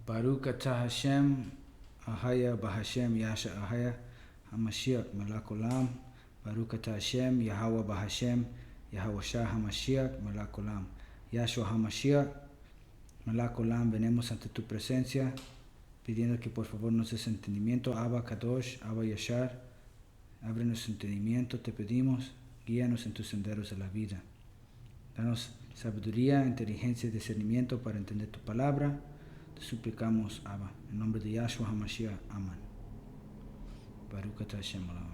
Baruch atah Hashem, Ahaya Bahashem Yasha Ahaya, HaMashiach Melech Olam. Baruch atah Hashem, Yahweh Bahashem, Yahawashi HaMashiach Melech Olam. Yahshua HaMashiach Melech Olam, venimos ante tu presencia, pidiendo que por favor nos des entendimiento. Abba Kadosh, Abba Yashar, abre nuestro entendimiento, te pedimos, guíanos en tus senderos de la vida. Danos sabiduría, inteligencia y discernimiento para entender tu palabra. Te suplicamos, Abba, en nombre de Yahshua HaMashiach, amén. Baruch atah Hashem, amén.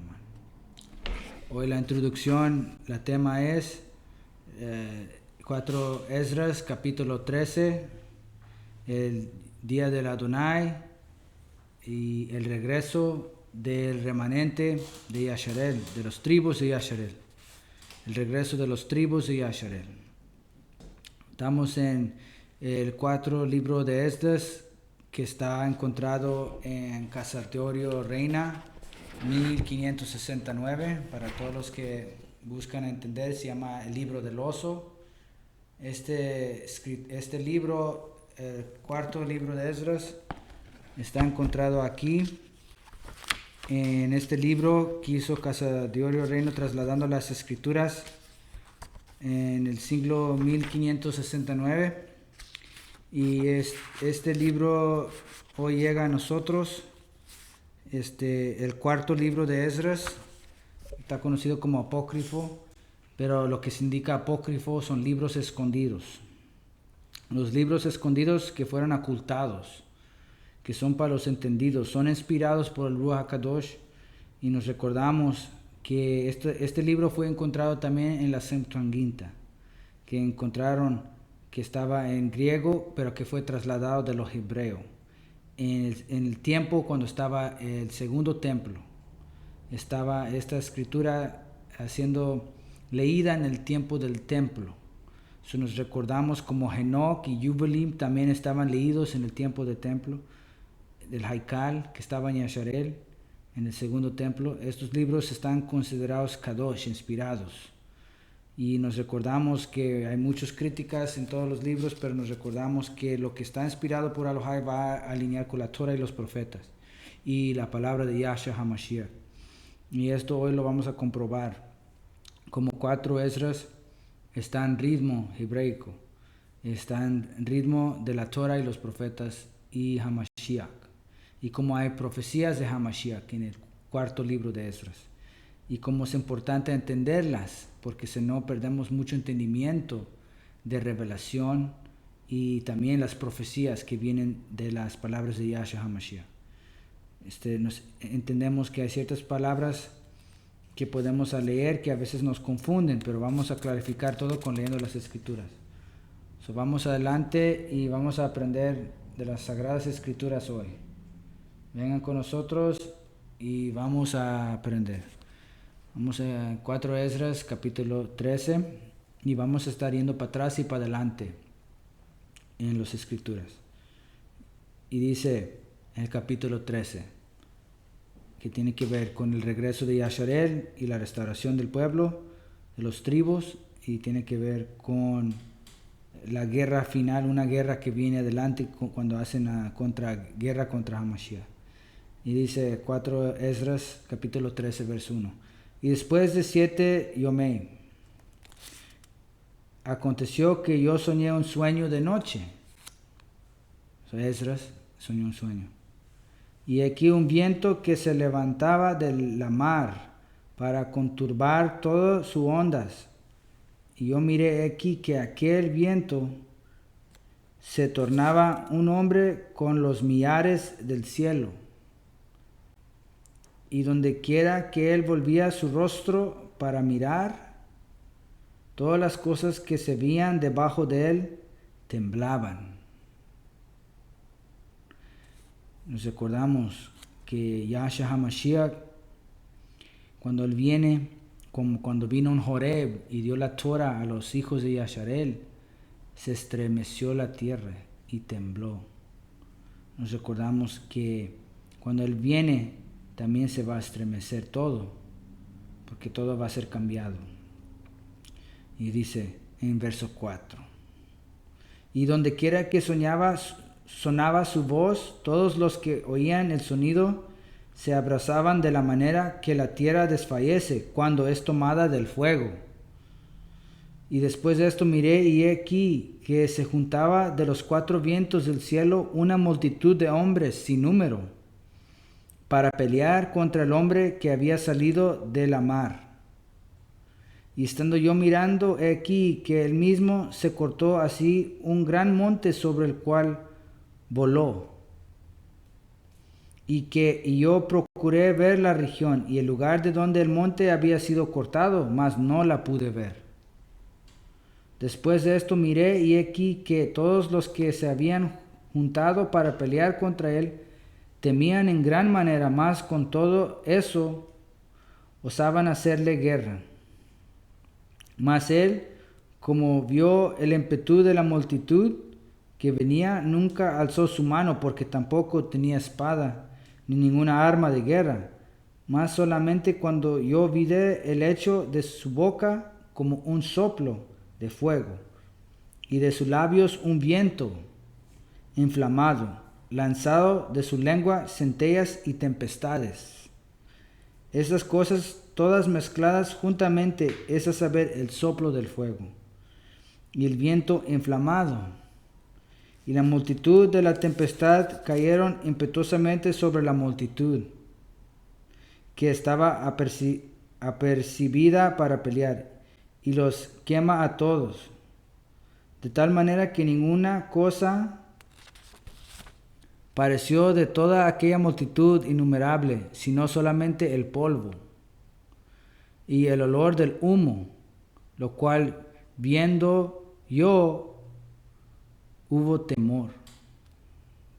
Hoy la introducción, la tema es 4 Esdras, capítulo 13, el día del Adonai y el regreso del remanente de Yasharel, de los tribus de Yasharel. El regreso de los tribus de Yasharel. Estamos en el 4 libro de Esdras, que está encontrado en Casarteorio Reina 1569. Para todos los que buscan entender, se llama el libro del oso. Este libro, el 4 libro de Esdras, está encontrado aquí. En este libro que hizo Casarteorio Reina trasladando las escrituras en el siglo 1569. Y este libro hoy llega a nosotros. El 4 libro de Esdras está conocido como apócrifo, pero lo que se indica apócrifo son libros escondidos. Los libros escondidos que fueron ocultados, que son para los entendidos, son inspirados por el Ruach HaKadosh, y nos recordamos que este libro fue encontrado también en la Septuaginta, que encontraron que estaba en griego, pero que fue trasladado de los hebreos. En el tiempo cuando estaba el segundo templo, estaba esta escritura siendo leída en el tiempo del templo. So nos recordamos como Enoch y Yubalim también estaban leídos en el tiempo del templo, del Haikal, que estaba en Yasharel, en el segundo templo. Estos libros están considerados Kadosh, inspirados. Y nos recordamos que hay muchas críticas en todos los libros, pero nos recordamos que lo que está inspirado por Elohai va a alinear con la Torah y los profetas y la palabra de Yahshua HaMashiach. Y esto hoy lo vamos a comprobar. Como 4 Esdras está en ritmo hebraico, está en ritmo de la Torah y los profetas y HaMashiach. Y como hay profecías de HaMashiach en el 4 libro de Esdras. Y como es importante entenderlas, porque si no perdemos mucho entendimiento de revelación y también las profecías que vienen de las palabras de Yahshua HaMashiach. Entendemos que hay ciertas palabras que podemos leer que a veces nos confunden, pero vamos a clarificar todo con leyendo las Escrituras. Vamos adelante y vamos a aprender de las Sagradas Escrituras hoy. Vengan con nosotros y vamos a aprender. Vamos a 4 Esdras, capítulo 13, y vamos a estar yendo para atrás y para adelante en las Escrituras. Y dice en el capítulo 13, que tiene que ver con el regreso de Yasharel y la restauración del pueblo, de los tribus, y tiene que ver con la guerra final, una guerra que viene adelante cuando hacen guerra contra Hamashiach. Y dice 4 Esdras, capítulo 13, verso 1. Y después de 7 Yomei, aconteció que yo soñé un sueño de noche. Esdras soñó un sueño. Y aquí un viento que se levantaba de la mar para conturbar todas sus ondas. Y yo miré aquí que aquel viento se tornaba un hombre con los millares del cielo. Y donde quiera que él volvía su rostro para mirar, todas las cosas que se veían debajo de él temblaban. Nos recordamos que Yahshua HaMashiach, cuando él viene, como cuando vino en Horeb y dio la Torah a los hijos de Yasharel, se estremeció la tierra y tembló. Nos recordamos que cuando él viene, también se va a estremecer todo, porque todo va a ser cambiado. Y dice en verso 4, y donde quiera que soñaba sonaba su voz, todos los que oían el sonido se abrazaban de la manera que la tierra desfallece cuando es tomada del fuego. Y después de esto miré, y he aquí que se juntaba de los cuatro vientos del cielo una multitud de hombres sin número, para pelear contra el hombre que había salido de la mar. Y estando yo mirando, he aquí que él mismo se cortó así un gran monte sobre el cual voló. Y yo procuré ver la región y el lugar de donde el monte había sido cortado, mas no la pude ver. Después de esto miré, y he aquí que todos los que se habían juntado para pelear contra él temían en gran manera, mas con todo eso osaban hacerle guerra. Mas él, como vio el ímpetu de la multitud que venía, nunca alzó su mano, porque tampoco tenía espada ni ninguna arma de guerra, mas solamente cuando yo vi el hecho de su boca como un soplo de fuego, y de sus labios un viento inflamado, lanzado de su lengua centellas y tempestades. Estas cosas todas mezcladas juntamente, es a saber, el soplo del fuego y el viento inflamado y la multitud de la tempestad cayeron impetuosamente sobre la multitud que estaba apercibida para pelear, y los quema a todos, de tal manera que ninguna cosa pareció de toda aquella multitud innumerable, sino solamente el polvo y el olor del humo, lo cual viendo yo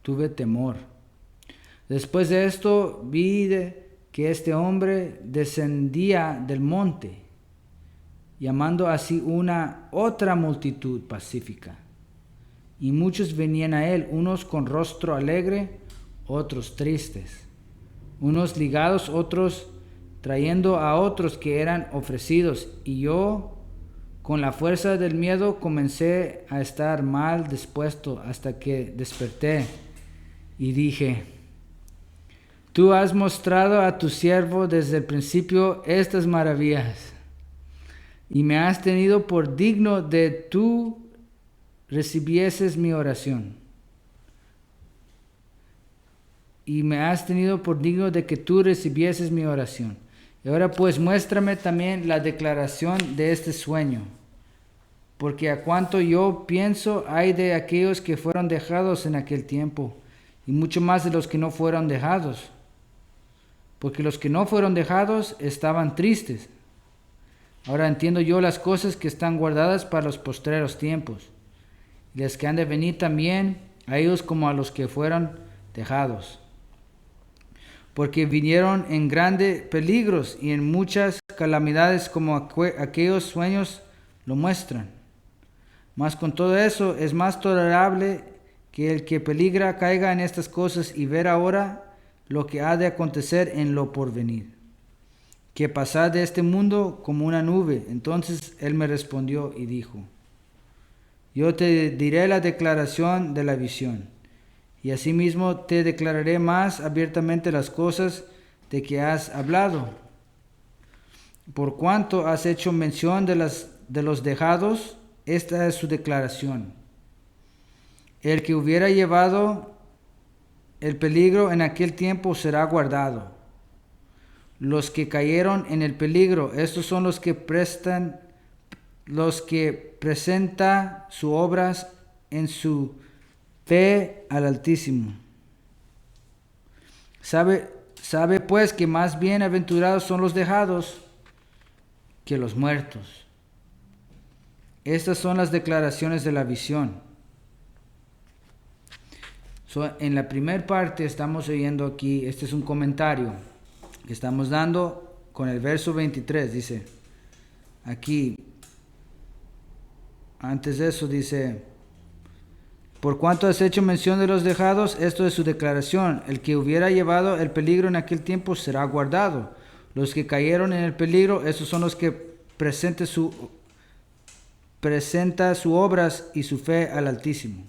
tuve temor. Después de esto vi que este hombre descendía del monte, llamando así una otra multitud pacífica, y muchos venían a él, unos con rostro alegre, otros tristes, unos ligados, otros trayendo a otros que eran ofrecidos, y yo con la fuerza del miedo comencé a estar mal dispuesto hasta que desperté y dije: Tú has mostrado a tu siervo desde el principio estas maravillas, y me has tenido por digno de tú recibieses mi oración. Y me has tenido por digno de que tú recibieses mi oración. Y ahora pues muéstrame también la declaración de este sueño, porque a cuanto yo pienso hay de aquellos que fueron dejados en aquel tiempo, y mucho más de los que no fueron dejados, porque los que no fueron dejados estaban tristes. Ahora entiendo yo las cosas que están guardadas para los postreros tiempos, y las que han de venir también a ellos como a los que fueron dejados. Porque vinieron en grandes peligros y en muchas calamidades, como aquellos sueños lo muestran. Mas con todo eso es más tolerable que el que peligra caiga en estas cosas y ver ahora lo que ha de acontecer en lo porvenir, que pasar de este mundo como una nube. Entonces él me respondió y dijo: Yo te diré la declaración de la visión, y asimismo te declararé más abiertamente las cosas de que has hablado. Por cuanto has hecho mención de los dejados, esta es su declaración. El que hubiera llevado el peligro en aquel tiempo será guardado. Los que cayeron en el peligro, estos son los que presenta sus obras en su fe al Altísimo. Sabe pues que más bienaventurados son los dejados que los muertos. Estas son las declaraciones de la visión. En la primera parte estamos oyendo aquí, este es un comentario que estamos dando con el verso 23, dice aquí, antes de eso dice: Por cuanto has hecho mención de los dejados, esto es su declaración. El que hubiera llevado el peligro en aquel tiempo será guardado. Los que cayeron en el peligro, estos son los que presenta sus obras y su fe al Altísimo.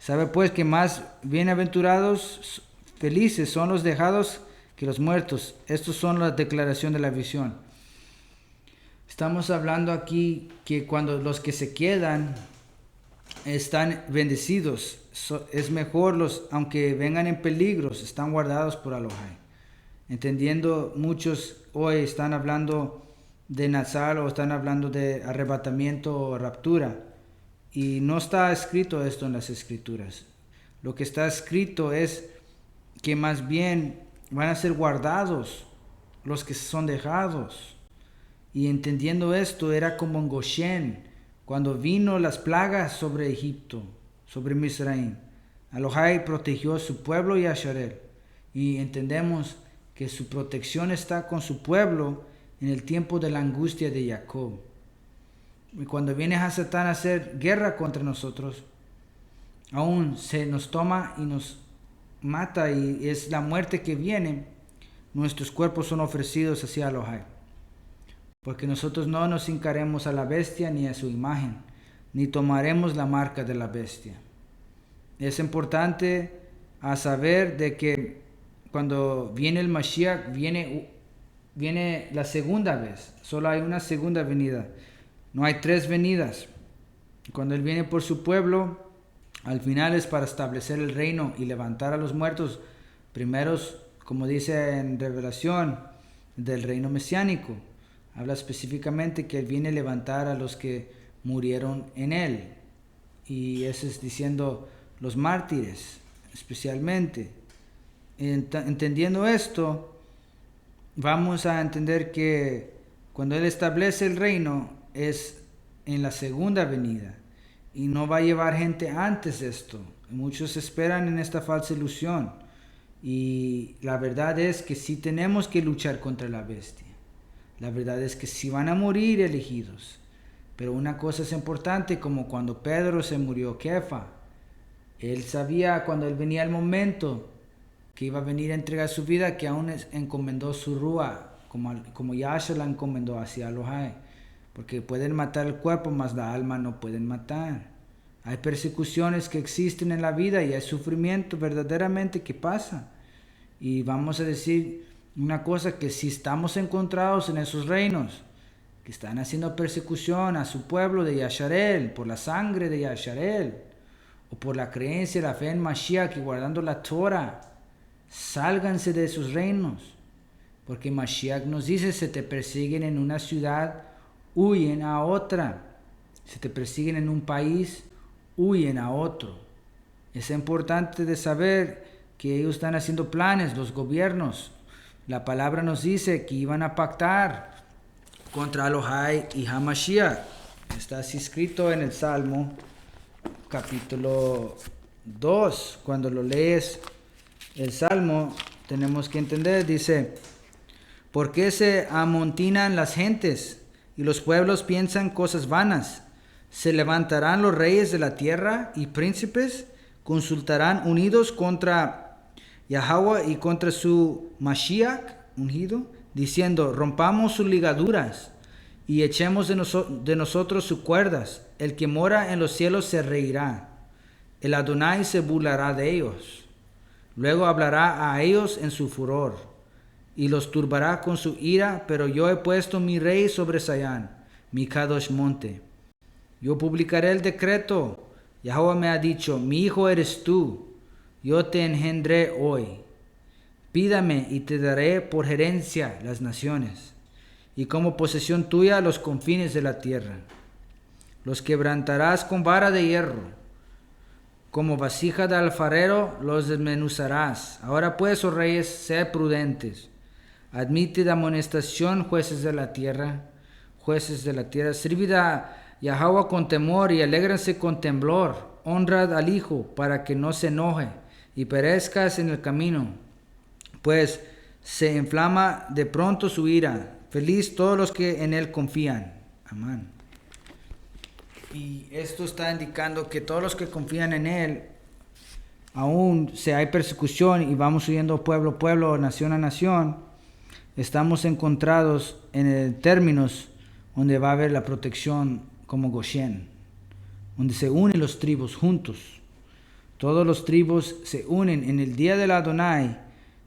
Sabe pues que más bienaventurados, felices son los dejados que los muertos. Estos son la declaración de la visión. Estamos hablando aquí que cuando los que se quedan están bendecidos, es mejor aunque vengan en peligros, están guardados por Elohai. Entendiendo, muchos hoy están hablando de Nazar o están hablando de arrebatamiento o raptura. Y no está escrito esto en las escrituras. Lo que está escrito es que más bien van a ser guardados los que son dejados. Y entendiendo esto, era como en Goshen, cuando vino las plagas sobre Egipto, sobre Misraim. Elohai protegió a su pueblo y a Sharel. Y entendemos que su protección está con su pueblo en el tiempo de la angustia de Jacob. Y cuando viene Hasatán a hacer guerra contra nosotros, aún se nos toma y nos mata, y es la muerte que viene, nuestros cuerpos son ofrecidos hacia Elohai. Porque nosotros no nos hincaremos a la bestia ni a su imagen, ni tomaremos la marca de la bestia. Es importante a saber de que cuando viene el Mashiach, viene la segunda vez. Solo hay una segunda venida. No hay tres venidas. Cuando Él viene por su pueblo, al final es para establecer el reino y levantar a los muertos, primeros, como dice en Revelación, del reino mesiánico. Habla específicamente que Él viene a levantar a los que murieron en Él. Y eso es diciendo los mártires, especialmente. Entendiendo esto, vamos a entender que cuando Él establece el reino es en la segunda venida y no va a llevar gente antes de esto. Muchos esperan en esta falsa ilusión, y la verdad es que sí tenemos que luchar contra la bestia. La verdad es que sí van a morir elegidos, pero una cosa es importante, como cuando Pedro se murió, Kefa. Él sabía cuando él venía el momento que iba a venir a entregar su vida, que aún encomendó su rúa, como Yahshua la encomendó hacia Elohai. Porque pueden matar el cuerpo, mas la alma no pueden matar. Hay persecuciones que existen en la vida y hay sufrimiento verdaderamente que pasa. Y vamos a decir una cosa, que si estamos encontrados en esos reinos, que están haciendo persecución a su pueblo de Yasharel, por la sangre de Yasharel, o por la creencia, la fe en Mashiach y guardando la Torah, sálganse de esos reinos. Porque Mashiach nos dice, se te persiguen en una ciudad, huyen a otra. Si te persiguen en un país, huyen a otro. Es importante de saber que ellos están haciendo planes, los gobiernos. La palabra nos dice que iban a pactar contra Elohai y Hamashiach. Está así escrito en el Salmo, capítulo 2. Cuando lo lees, el Salmo, tenemos que entender, dice: ¿por qué se amontinan las gentes y los pueblos piensan cosas vanas? Se levantarán los reyes de la tierra y príncipes consultarán unidos contra Yahweh y contra su Mashiach ungido, diciendo: rompamos sus ligaduras y echemos de nosotros sus cuerdas. El que mora en los cielos se reirá, el Adonai se burlará de ellos. Luego hablará a ellos en su furor y los turbará con su ira, pero yo he puesto mi rey sobre Sayán, mi Kadosh monte. Yo publicaré el decreto. Yahweh me ha dicho: mi hijo eres tú, yo te engendré hoy. Pídame y te daré por herencia las naciones, y como posesión tuya los confines de la tierra. Los quebrantarás con vara de hierro, como vasija de alfarero los desmenuzarás. Ahora pues, oh reyes, sed prudentes. Admitid amonestación, jueces de la tierra. Servid a Yahweh con temor y alégrense con temblor. Honrad al Hijo para que no se enoje y perezcas en el camino, pues se inflama de pronto su ira. Feliz todos los que en él confían. Amén. Y esto está indicando que todos los que confían en él, aún si hay persecución y vamos huyendo pueblo a pueblo, nación a nación, estamos encontrados en términos donde va a haber la protección como Goshen, donde se unen los tribus juntos. Todos los tribus se unen. En el día del Adonai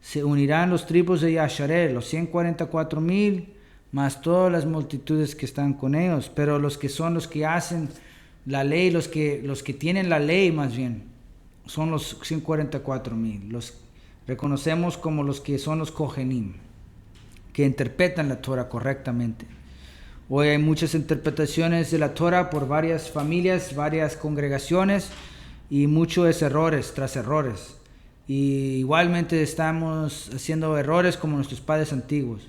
se unirán los tribus de Yasharel, los 144,000, más todas las multitudes que están con ellos. Pero los que son los que hacen la ley, los que tienen la ley más bien, son los 144,000. Los reconocemos como los que son los Kohenim, que interpretan la Torah correctamente. Hoy hay muchas interpretaciones de la Torah por varias familias, varias congregaciones, y muchos errores tras errores. Y igualmente estamos haciendo errores como nuestros padres antiguos.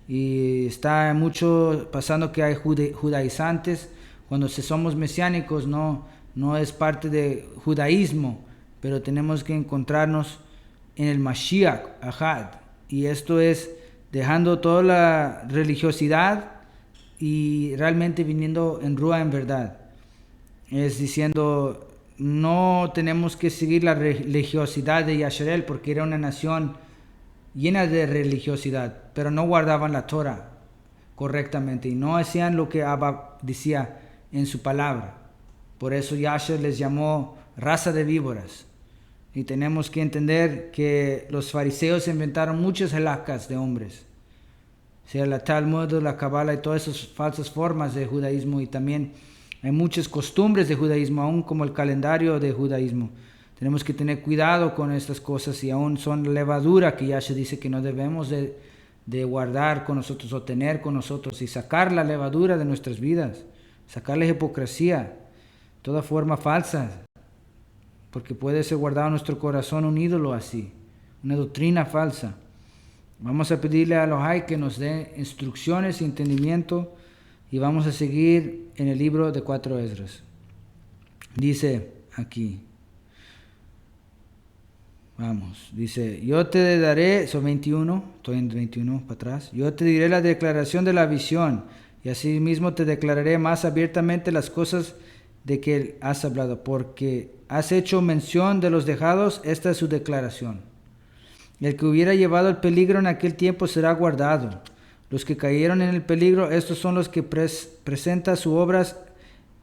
Y está mucho pasando que hay judaizantes. Cuando somos mesiánicos no es parte de judaísmo, pero tenemos que encontrarnos en el Mashiach, Ahad. Y esto es dejando toda la religiosidad y realmente viniendo en Ruah en verdad. Es diciendo, no tenemos que seguir la religiosidad de Yasharel, porque era una nación llena de religiosidad, pero no guardaban la Torah correctamente y no hacían lo que Abba decía en su palabra. Por eso Yashar les llamó raza de víboras. Y tenemos que entender que los fariseos inventaron muchas halacas de hombres, o sea, la Talmud, la Kabbalah y todas esas falsas formas de judaísmo, y también hay muchas costumbres de judaísmo, aún como el calendario de judaísmo. Tenemos que tener cuidado con estas cosas, y aún son levadura que ya se dice que no debemos de guardar con nosotros o tener con nosotros, y sacar la levadura de nuestras vidas, sacar la hipocresía, toda forma falsa, porque puede ser guardado en nuestro corazón un ídolo así, una doctrina falsa. Vamos a pedirle a Elohai que nos dé instrucciones y entendimiento, y vamos a seguir en el libro de 4 Esdras. Dice aquí, vamos, dice, yo te daré, son 21, estoy en 21 para atrás, yo te diré la declaración de la visión, y asimismo te declararé más abiertamente las cosas de que has hablado, porque has hecho mención de los dejados. Esta es su declaración. El que hubiera llevado el peligro en aquel tiempo será guardado. Los que cayeron en el peligro, estos son los que presentan sus obras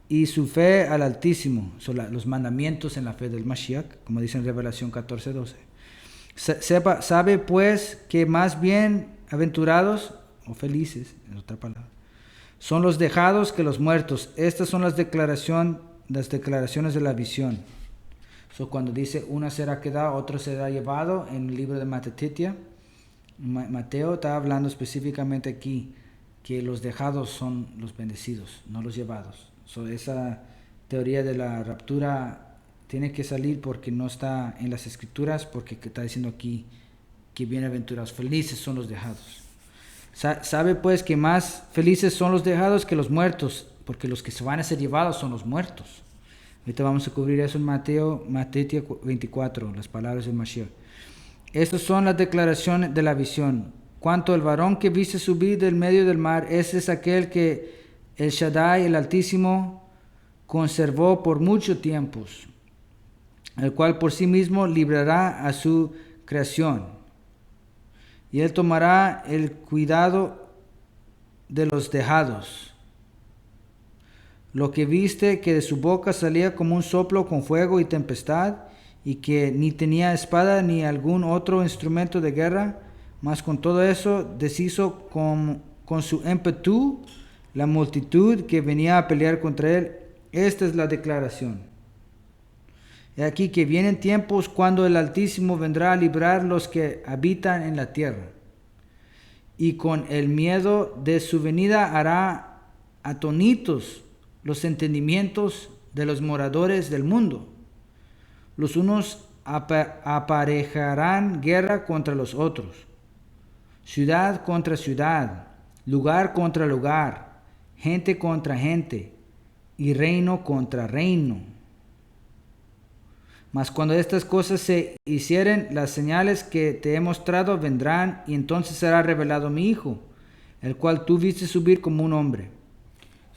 y su fe al Altísimo. Son los mandamientos en la fe del Mashiach, como dice en Revelación 14:12. Sabe pues que más bien aventurados o felices, en otra palabra, son los dejados que los muertos. Estas son las declaraciones de la visión. Cuando dice una será quedada, otro será llevado, en el libro de Mateo está hablando específicamente aquí que los dejados son los bendecidos, no los llevados. Esa teoría de la raptura tiene que salir porque no está en las escrituras, porque está diciendo aquí que bienaventurados, felices son los dejados. Sabe pues que más felices son los dejados que los muertos, porque los que se van a ser llevados son los muertos. Ahorita vamos a cubrir eso en Mateo 24, las palabras del Mashiach. Estas son las declaraciones de la visión. Cuanto al varón que viste subir del medio del mar, ese es aquel que el Shaddai, el Altísimo, conservó por muchos tiempos, el cual por sí mismo librará a su creación. Y él tomará el cuidado de los dejados. Lo que viste, que de su boca salía como un soplo con fuego y tempestad, y que ni tenía espada ni algún otro instrumento de guerra, mas con todo eso deshizo con su ímpetu la multitud que venía a pelear contra él. Esta es la declaración. He aquí que vienen tiempos cuando el Altísimo vendrá a librar los que habitan en la tierra, y con el miedo de su venida hará atónitos los entendimientos de los moradores del mundo. Los unos aparejarán guerra contra los otros, ciudad contra ciudad, lugar contra lugar, gente contra gente, y reino contra reino. Mas cuando estas cosas se hicieren, las señales que te he mostrado vendrán, y entonces será revelado mi Hijo, el cual tú viste subir como un hombre.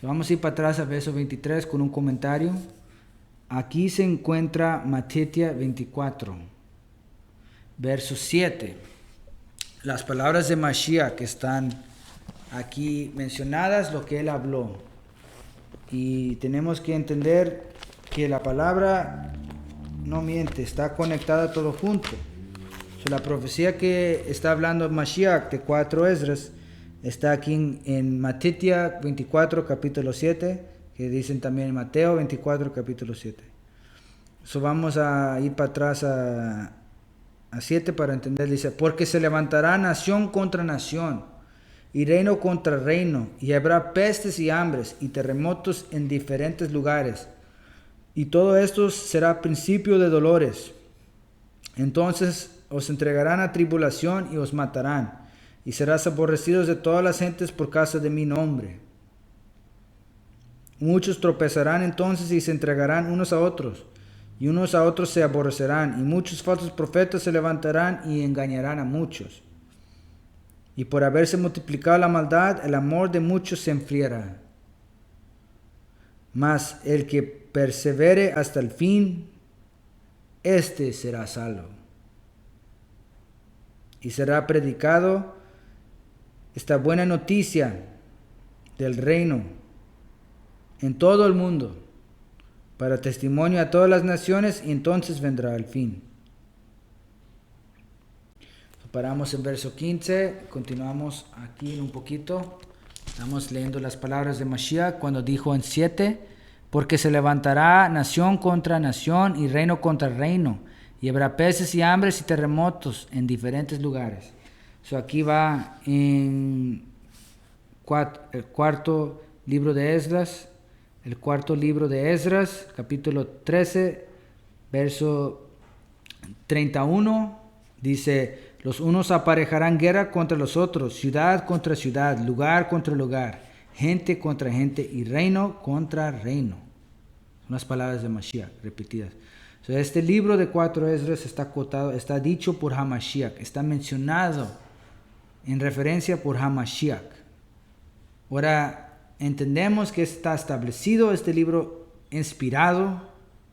Vamos a ir para atrás a verso 23 con un comentario. Aquí se encuentra Mateo 24, verso 7. Las palabras de Mashiach que están aquí mencionadas, lo que él habló. Y tenemos que entender que la palabra no miente, está conectada todo junto. So, la profecía que está hablando Mashiach de 4 Esdras está aquí en Matitia 24, capítulo 7, que dicen también en Mateo 24, capítulo 7. So, vamos a ir para atrás a 7 para entender. Dice, porque se levantará nación contra nación y reino contra reino, y habrá pestes y hambres y terremotos en diferentes lugares. Y todo esto será principio de dolores. Entonces os entregarán a tribulación y os matarán, y serás aborrecidos de todas las gentes por causa de mi nombre. Muchos tropezarán entonces y se entregarán unos a otros, y unos a otros se aborrecerán, y muchos falsos profetas se levantarán y engañarán a muchos. Y por haberse multiplicado la maldad, el amor de muchos se enfriará. Mas el que persevere hasta el fin, éste será salvo. Y será predicado esta buena noticia del reino en todo el mundo, para testimonio a todas las naciones, y entonces vendrá el fin. Paramos en verso 15, continuamos aquí en un poquito. Estamos leyendo las palabras de Mashiach cuando dijo en 7, porque se levantará nación contra nación y reino contra reino, y habrá pestes y hambres y terremotos en diferentes lugares. So aquí va en el cuarto libro de Esdras, capítulo 13, verso 31, dice, los unos aparejarán guerra contra los otros, ciudad contra ciudad, lugar contra lugar, gente contra gente y reino contra reino. Son las palabras de Mashiach repetidas. So, este libro de 4 Esdras está acotado, está dicho por Hamashiach, está mencionado en referencia por Hamashiach. Ahora entendemos que está establecido este libro inspirado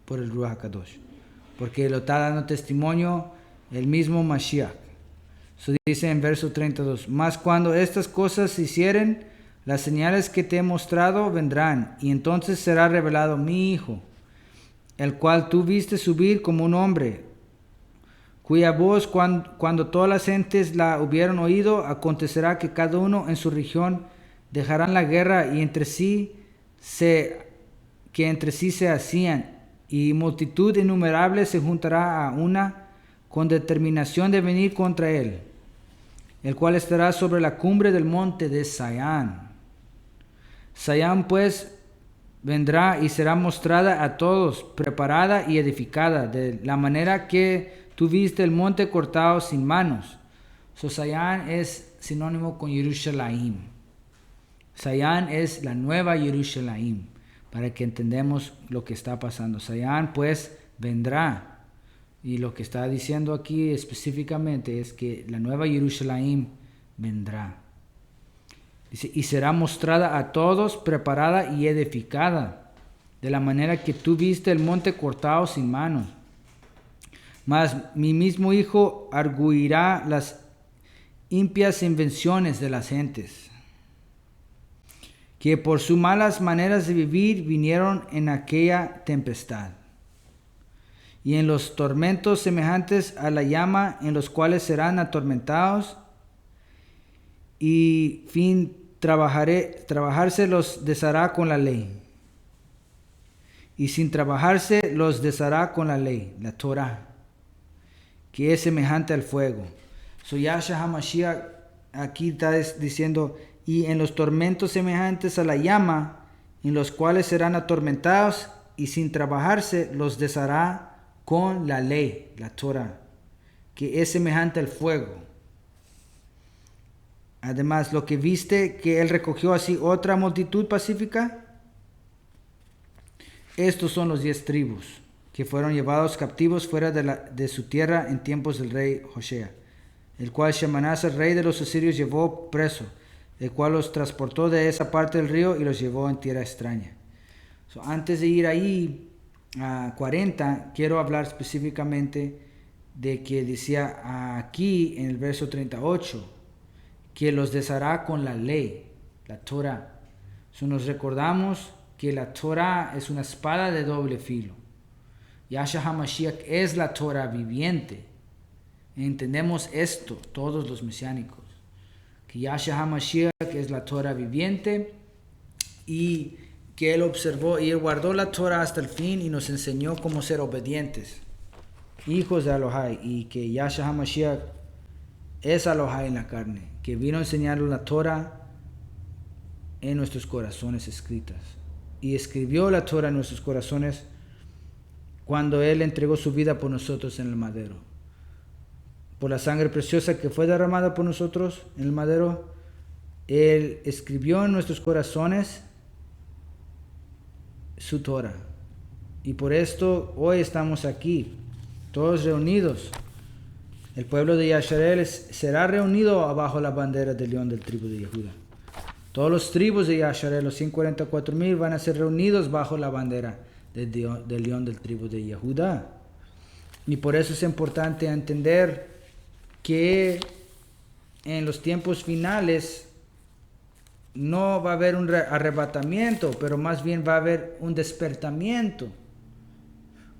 por el Ruach HaKadosh, porque lo está dando testimonio el mismo Mashiach. So, dice en verso 32, mas cuando estas cosas se hicieren, las señales que te he mostrado vendrán, y entonces será revelado mi Hijo, el cual tú viste subir como un hombre, cuya voz cuando todas las gentes la hubieron oído, acontecerá que cada uno en su región dejarán la guerra y entre sí se hacían, y multitud innumerable se juntará a una con determinación de venir contra él, el cual estará sobre la cumbre del monte de Sayán. Sayán pues vendrá y será mostrada a todos, preparada y edificada, de la manera que tú viste el monte cortado sin manos. So, Sayán es sinónimo con Jerusalén. Sayán es la nueva Jerusalén, para que entendamos lo que está pasando. Sayán pues vendrá. Y lo que está diciendo aquí específicamente es que la nueva Jerusalén vendrá. Dice, y será mostrada a todos, preparada y edificada, de la manera que tú viste el monte cortado sin manos. Mas mi mismo Hijo arguirá las impias invenciones de las gentes, que por sus malas maneras de vivir vinieron en aquella tempestad, y en los tormentos semejantes a la llama, en los cuales serán atormentados, y trabajarse los deshará con la ley, y sin trabajarse los deshará con la ley, la Torah, que es semejante al fuego. So Yahshua HaMashiach aquí está diciendo, y en los tormentos semejantes a la llama, en los cuales serán atormentados, y sin trabajarse los deshará con la ley, la Torah, que es semejante al fuego. Además, lo que viste que él recogió así otra multitud pacífica, estos son los 10 tribus que fueron llevados captivos fuera de su tierra en tiempos del rey Josea, el cual Shalmaneser, rey de los asirios, llevó preso, el cual los transportó de esa parte del río y los llevó en tierra extraña. So, antes de ir ahí a 40, quiero hablar específicamente de que decía aquí en el verso 38, que los deshará con la ley, la Torah. So, nos recordamos que la Torah es una espada de doble filo, Yahshua HaMashiach es la Torah viviente. Entendemos esto, todos los mesiánicos, que Yahshua HaMashiach es la Torah viviente y que Él observó y Él guardó la Torah hasta el fin y nos enseñó cómo ser obedientes, hijos de Elohai, y que Yahshua HaMashiach es Elohai en la carne, que vino a enseñarnos la Torah en nuestros corazones escritas, y escribió la Torah en nuestros corazones cuando Él entregó su vida por nosotros en el madero. Por la sangre preciosa que fue derramada por nosotros en el madero, Él escribió en nuestros corazones su Torah. Y por esto hoy estamos aquí, todos reunidos. El pueblo de Yasharel será reunido bajo la bandera del león del tribu de Yehuda. Todos los tribus de Yasharel, los 144,000, van a ser reunidos bajo la bandera del león del tribu de Yehuda. Y por eso es importante entender que en los tiempos finales no va a haber un arrebatamiento, pero más bien va a haber un despertamiento,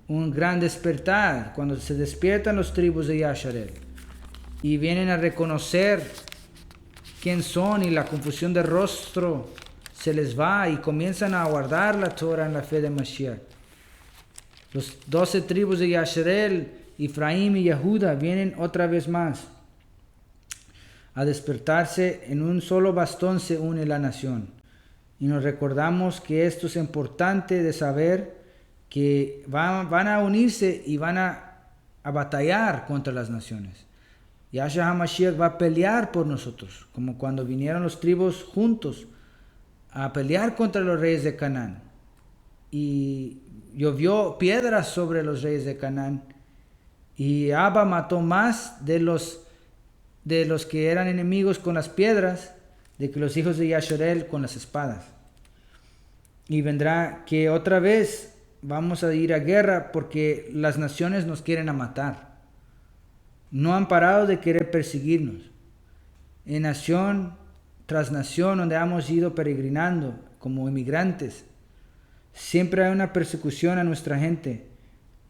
un gran despertar, cuando se despiertan los tribus de Yasharel y vienen a reconocer quién son, y la confusión de rostro se les va y comienzan a guardar la Torah en la fe de Mashiach. Los 12 tribus de Yasharel, Efraín y Yehuda, vienen otra vez más a despertarse. En un solo bastón se une la nación. Y nos recordamos que esto es importante de saber, que van a unirse y van a batallar contra las naciones. Yahshua HaMashiach va a pelear por nosotros, como cuando vinieron los tribus juntos a pelear contra los reyes de Canaán. Y llovió piedras sobre los reyes de Canaán. Y Abba mató más de los que eran enemigos con las piedras, de que los hijos de Yasharel con las espadas. Y vendrá que otra vez vamos a ir a guerra, porque las naciones nos quieren a matar. No han parado de querer perseguirnos. En nación tras nación donde hemos ido peregrinando como inmigrantes, siempre hay una persecución a nuestra gente.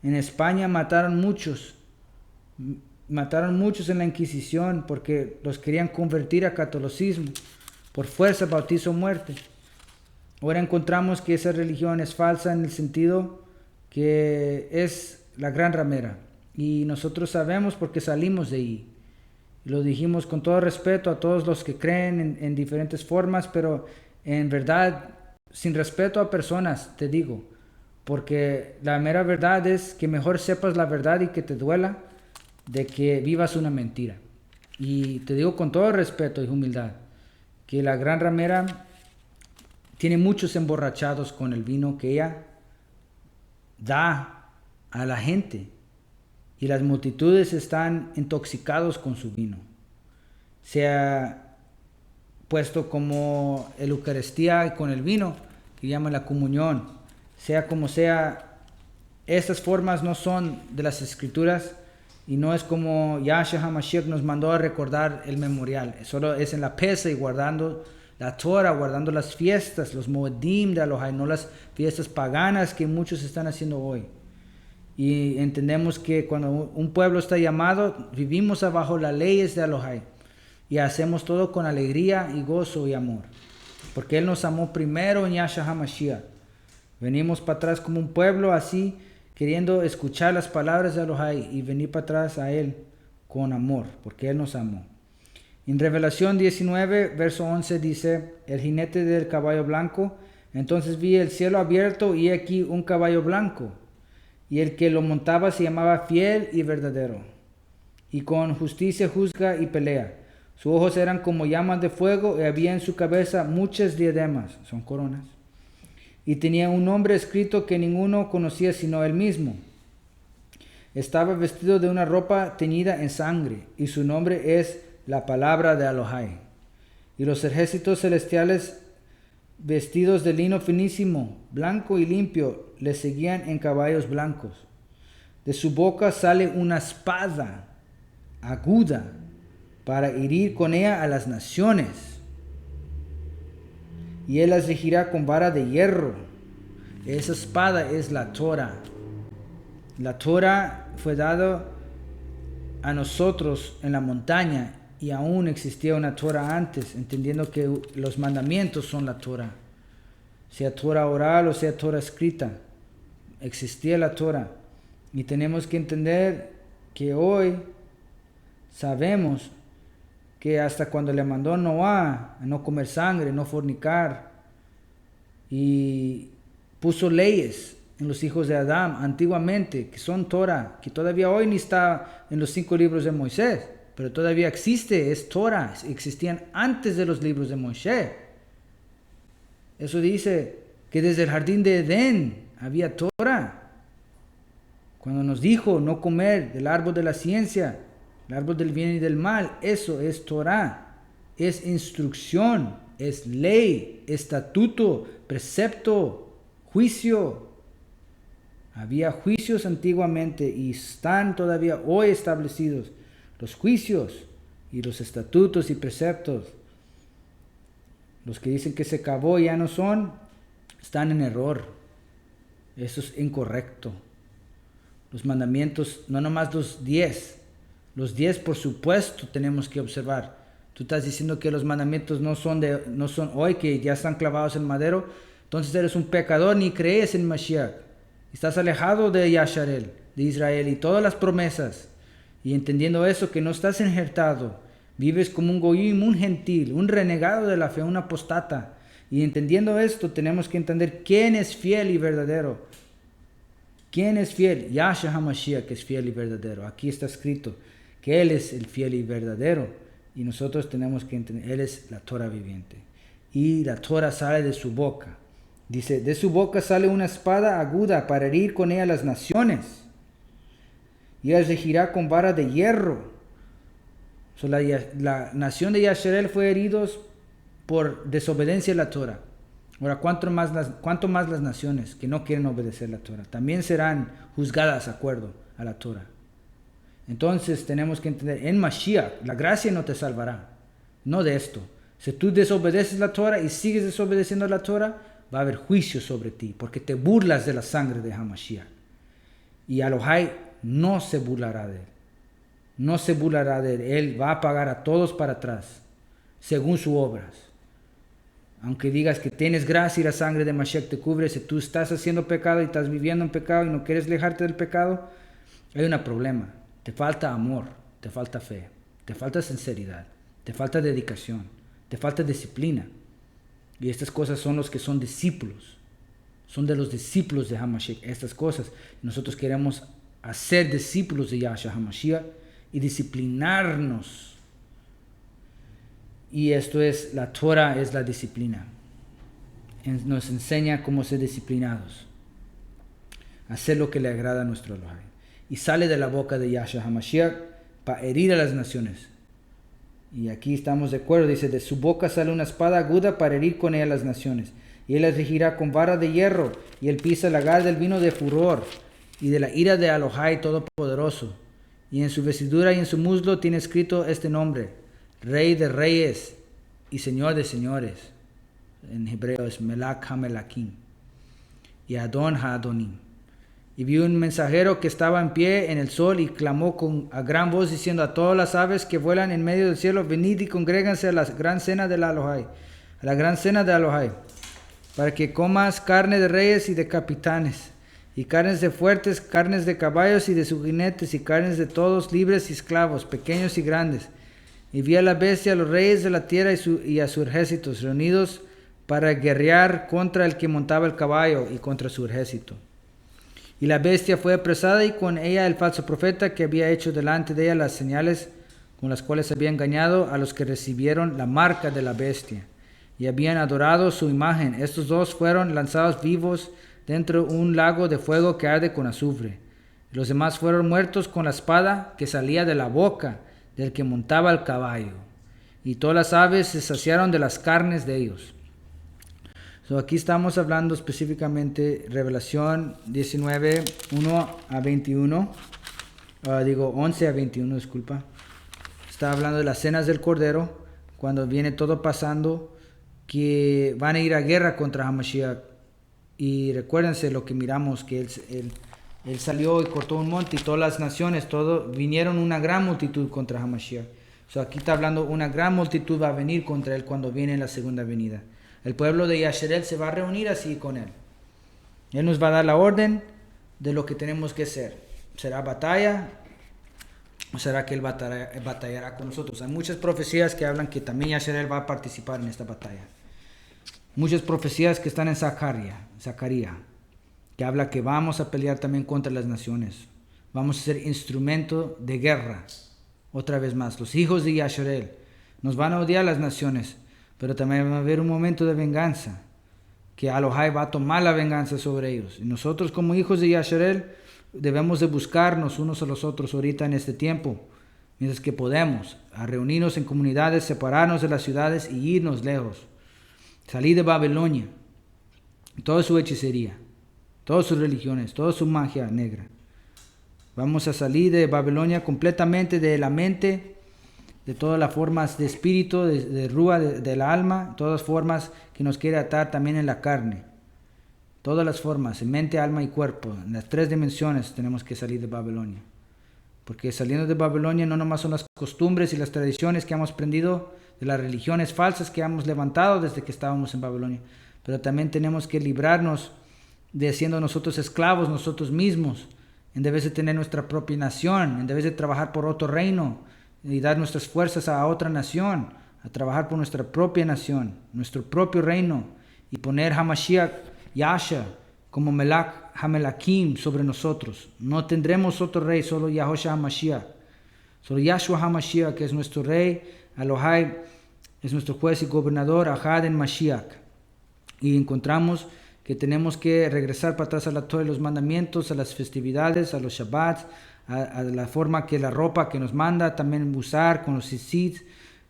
En España mataron muchos en la Inquisición porque los querían convertir a catolicismo, por fuerza, bautizo, muerte. Ahora encontramos que esa religión es falsa, en el sentido que es la gran ramera, y nosotros sabemos porque salimos de ahí. Lo dijimos con todo respeto a todos los que creen en diferentes formas, pero en verdad, sin respeto a personas, te digo, porque la mera verdad es que mejor sepas la verdad y que te duela, de que vivas una mentira. Y te digo con todo respeto y humildad, que la gran ramera tiene muchos emborrachados con el vino que ella da a la gente, y las multitudes están intoxicados con su vino. Se ha puesto como el Eucaristía con el vino, que llaman la comunión. Sea como sea, estas formas no son de las Escrituras, y no es como Yahshua HaMashiach nos mandó a recordar el memorial. Solo es en la Pesa y guardando la Torah, guardando las fiestas, los Moedim de Elohai, no las fiestas paganas que muchos están haciendo hoy. Y entendemos que cuando un pueblo está llamado, vivimos bajo las leyes de Elohai y hacemos todo con alegría y gozo y amor, porque Él nos amó primero en Yahshua HaMashiach. Venimos para atrás como un pueblo así, queriendo escuchar las palabras de Elohai y venir para atrás a Él con amor, porque Él nos amó. En Revelación 19, verso 11 dice: el jinete del caballo blanco, entonces vi el cielo abierto y aquí un caballo blanco, y el que lo montaba se llamaba Fiel y Verdadero, y con justicia juzga y pelea. Sus ojos eran como llamas de fuego, y había en su cabeza muchas diademas, son coronas, y tenía un nombre escrito que ninguno conocía sino él mismo. Estaba vestido de una ropa teñida en sangre, y su nombre es la palabra de Elohai. Y los ejércitos celestiales, vestidos de lino finísimo, blanco y limpio, le seguían en caballos blancos. De su boca sale una espada aguda para herir con ella a las naciones, y él las regirá con vara de hierro. Esa espada es la Torah. La Torah fue dada a nosotros en la montaña y aún existía una Torah antes, entendiendo que los mandamientos son la Torah. Sea Torah oral o sea Torah escrita, existía la Torah. Y tenemos que entender que hoy sabemos que hasta cuando le mandó a Noah a no comer sangre, no fornicar, y puso leyes en los hijos de Adán antiguamente, que son Torah, que todavía hoy ni está en los 5 libros de Moisés, pero todavía existe, es Torah, existían antes de los libros de Moisés. Eso dice que desde el jardín de Edén había Torah. Cuando nos dijo no comer del árbol de la ciencia, el árbol del bien y del mal, eso es Torah, es instrucción, es ley, estatuto, precepto, juicio. Había juicios antiguamente y están todavía hoy establecidos los juicios y los estatutos y preceptos. Los que dicen que se acabó y ya no son, están en error. Eso es incorrecto. Los mandamientos, no nomás los 10. Los 10 por supuesto tenemos que observar. Tú estás diciendo que los mandamientos no son hoy, que ya están clavados en madero. Entonces eres un pecador, ni crees en Mashiach. Estás alejado de Yasharel, de Israel y todas las promesas. Y entendiendo eso, que no estás injertado, vives como un goyim, un gentil, un renegado de la fe, un apostata. Y entendiendo esto, tenemos que entender quién es fiel y verdadero. ¿Quién es fiel? Yahshua HaMashiach es fiel y verdadero. Aquí está escrito que Él es el fiel y verdadero. Y nosotros tenemos que entender, Él es la Torah viviente. Y la Torah sale de su boca. Dice, de su boca sale una espada aguda para herir con ella las naciones. Y ella regirá con vara de hierro. So, la nación de Yasharel fue heridos por desobediencia a la Torah. Ahora, ¿cuánto más las naciones que no quieren obedecer la Torah? También serán juzgadas de acuerdo a la Torah. Entonces tenemos que entender, en Mashiach, la gracia no te salvará. No de esto. Si tú desobedeces la Torah y sigues desobedeciendo la Torah, va a haber juicio sobre ti, porque te burlas de la sangre de HaMashiach. Y Elohai no se burlará de él. No se burlará de él. Él va a pagar a todos para atrás, según sus obras. Aunque digas que tienes gracia y la sangre de Mashiach te cubre, si tú estás haciendo pecado y estás viviendo en pecado y no quieres alejarte del pecado, hay un problema. Te falta amor, te falta fe, te falta sinceridad, te falta dedicación, te falta disciplina. Y estas cosas son los que son discípulos. Son de los discípulos de HaMashiach. Estas cosas. Nosotros queremos hacer discípulos de Yahshua HaMashiach y disciplinarnos. Y esto es, la Torah es la disciplina. Nos enseña cómo ser disciplinados. Hacer lo que le agrada a nuestro Elohai. Y sale de la boca de Yahshua HaMashiach para herir a las naciones. Y aquí estamos de acuerdo. Dice, de su boca sale una espada aguda para herir con ella a las naciones. Y él las regirá con vara de hierro. Y él pisa el lagar del vino de furor y de la ira de Elohai Todopoderoso. Y en su vestidura y en su muslo tiene escrito este nombre: Rey de Reyes y Señor de Señores. En hebreo es Melach HaMelakim y Adon HaAdonim. Y vi un mensajero que estaba en pie en el sol y clamó a gran voz diciendo a todas las aves que vuelan en medio del cielo: venid y congréganse a la gran cena de Elohai, a la gran cena de Elohai, para que comas carne de reyes y de capitanes, y carnes de fuertes, carnes de caballos y de sus jinetes, y carnes de todos, libres y esclavos, pequeños y grandes. Y vi a la bestia, a los reyes de la tierra y a sus ejércitos reunidos para guerrear contra el que montaba el caballo y contra su ejército. Y la bestia fue apresada y con ella el falso profeta que había hecho delante de ella las señales con las cuales había engañado a los que recibieron la marca de la bestia y habían adorado su imagen. Estos dos fueron lanzados vivos dentro de un lago de fuego que arde con azufre. Los demás fueron muertos con la espada que salía de la boca del que montaba el caballo. Y todas las aves se saciaron de las carnes de ellos. Aquí estamos hablando específicamente Revelación 19, 1 a 21. 11 a 21, disculpa. Está hablando de las cenas del Cordero, cuando viene todo pasando, que van a ir a guerra contra HaMashiach. Y recuérdense lo que miramos, que Él salió y cortó un monte y todas las naciones, vinieron una gran multitud contra Hamashiach. Aquí está hablando, una gran multitud va a venir contra él cuando viene la segunda venida. El pueblo de Yasharel se va a reunir así con él. Él nos va a dar la orden de lo que tenemos que hacer. ¿Será batalla o será que él batallará con nosotros? Hay muchas profecías que hablan que también Yasharel va a participar en esta batalla. Muchas profecías que están en Zacarías, que habla que vamos a pelear también contra las naciones. Vamos a ser instrumento de guerra. Otra vez más, los hijos de Yasharel nos van a odiar las naciones, pero también va a haber un momento de venganza, que Elohai va a tomar la venganza sobre ellos. Y nosotros como hijos de Yasharel debemos de buscarnos unos a los otros ahorita en este tiempo, mientras que podemos, a reunirnos en comunidades, separarnos de las ciudades y irnos lejos. Salir de Babilonia, toda su hechicería, todas sus religiones, toda su magia negra. Vamos a salir de Babilonia completamente de la mente, de todas las formas de espíritu, de rúa, de la alma, todas las formas que nos quiere atar también en la carne. Todas las formas, en mente, alma y cuerpo, en las 3 dimensiones tenemos que salir de Babilonia. Porque saliendo de Babilonia no nomás son las costumbres y las tradiciones que hemos aprendido de las religiones falsas que hemos levantado desde que estábamos en Babilonia, pero también tenemos que librarnos de siendo nosotros esclavos nosotros mismos, en vez de tener nuestra propia nación, en vez de trabajar por otro reino y dar nuestras fuerzas a otra nación, a trabajar por nuestra propia nación, nuestro propio reino, y poner Hamashiach, Yasha, como Melach Hamelakim sobre nosotros. No tendremos otro rey, solo Yahushua Hamashiach. Solo Yahshua Hamashiach, que es nuestro rey, Elohai es nuestro juez y gobernador, Ahad en Mashiach. Y encontramos que tenemos que regresar para atrás a la Torah y los mandamientos, a las festividades, a los Shabbats, a la forma que la ropa que nos manda también usar con los tzitzit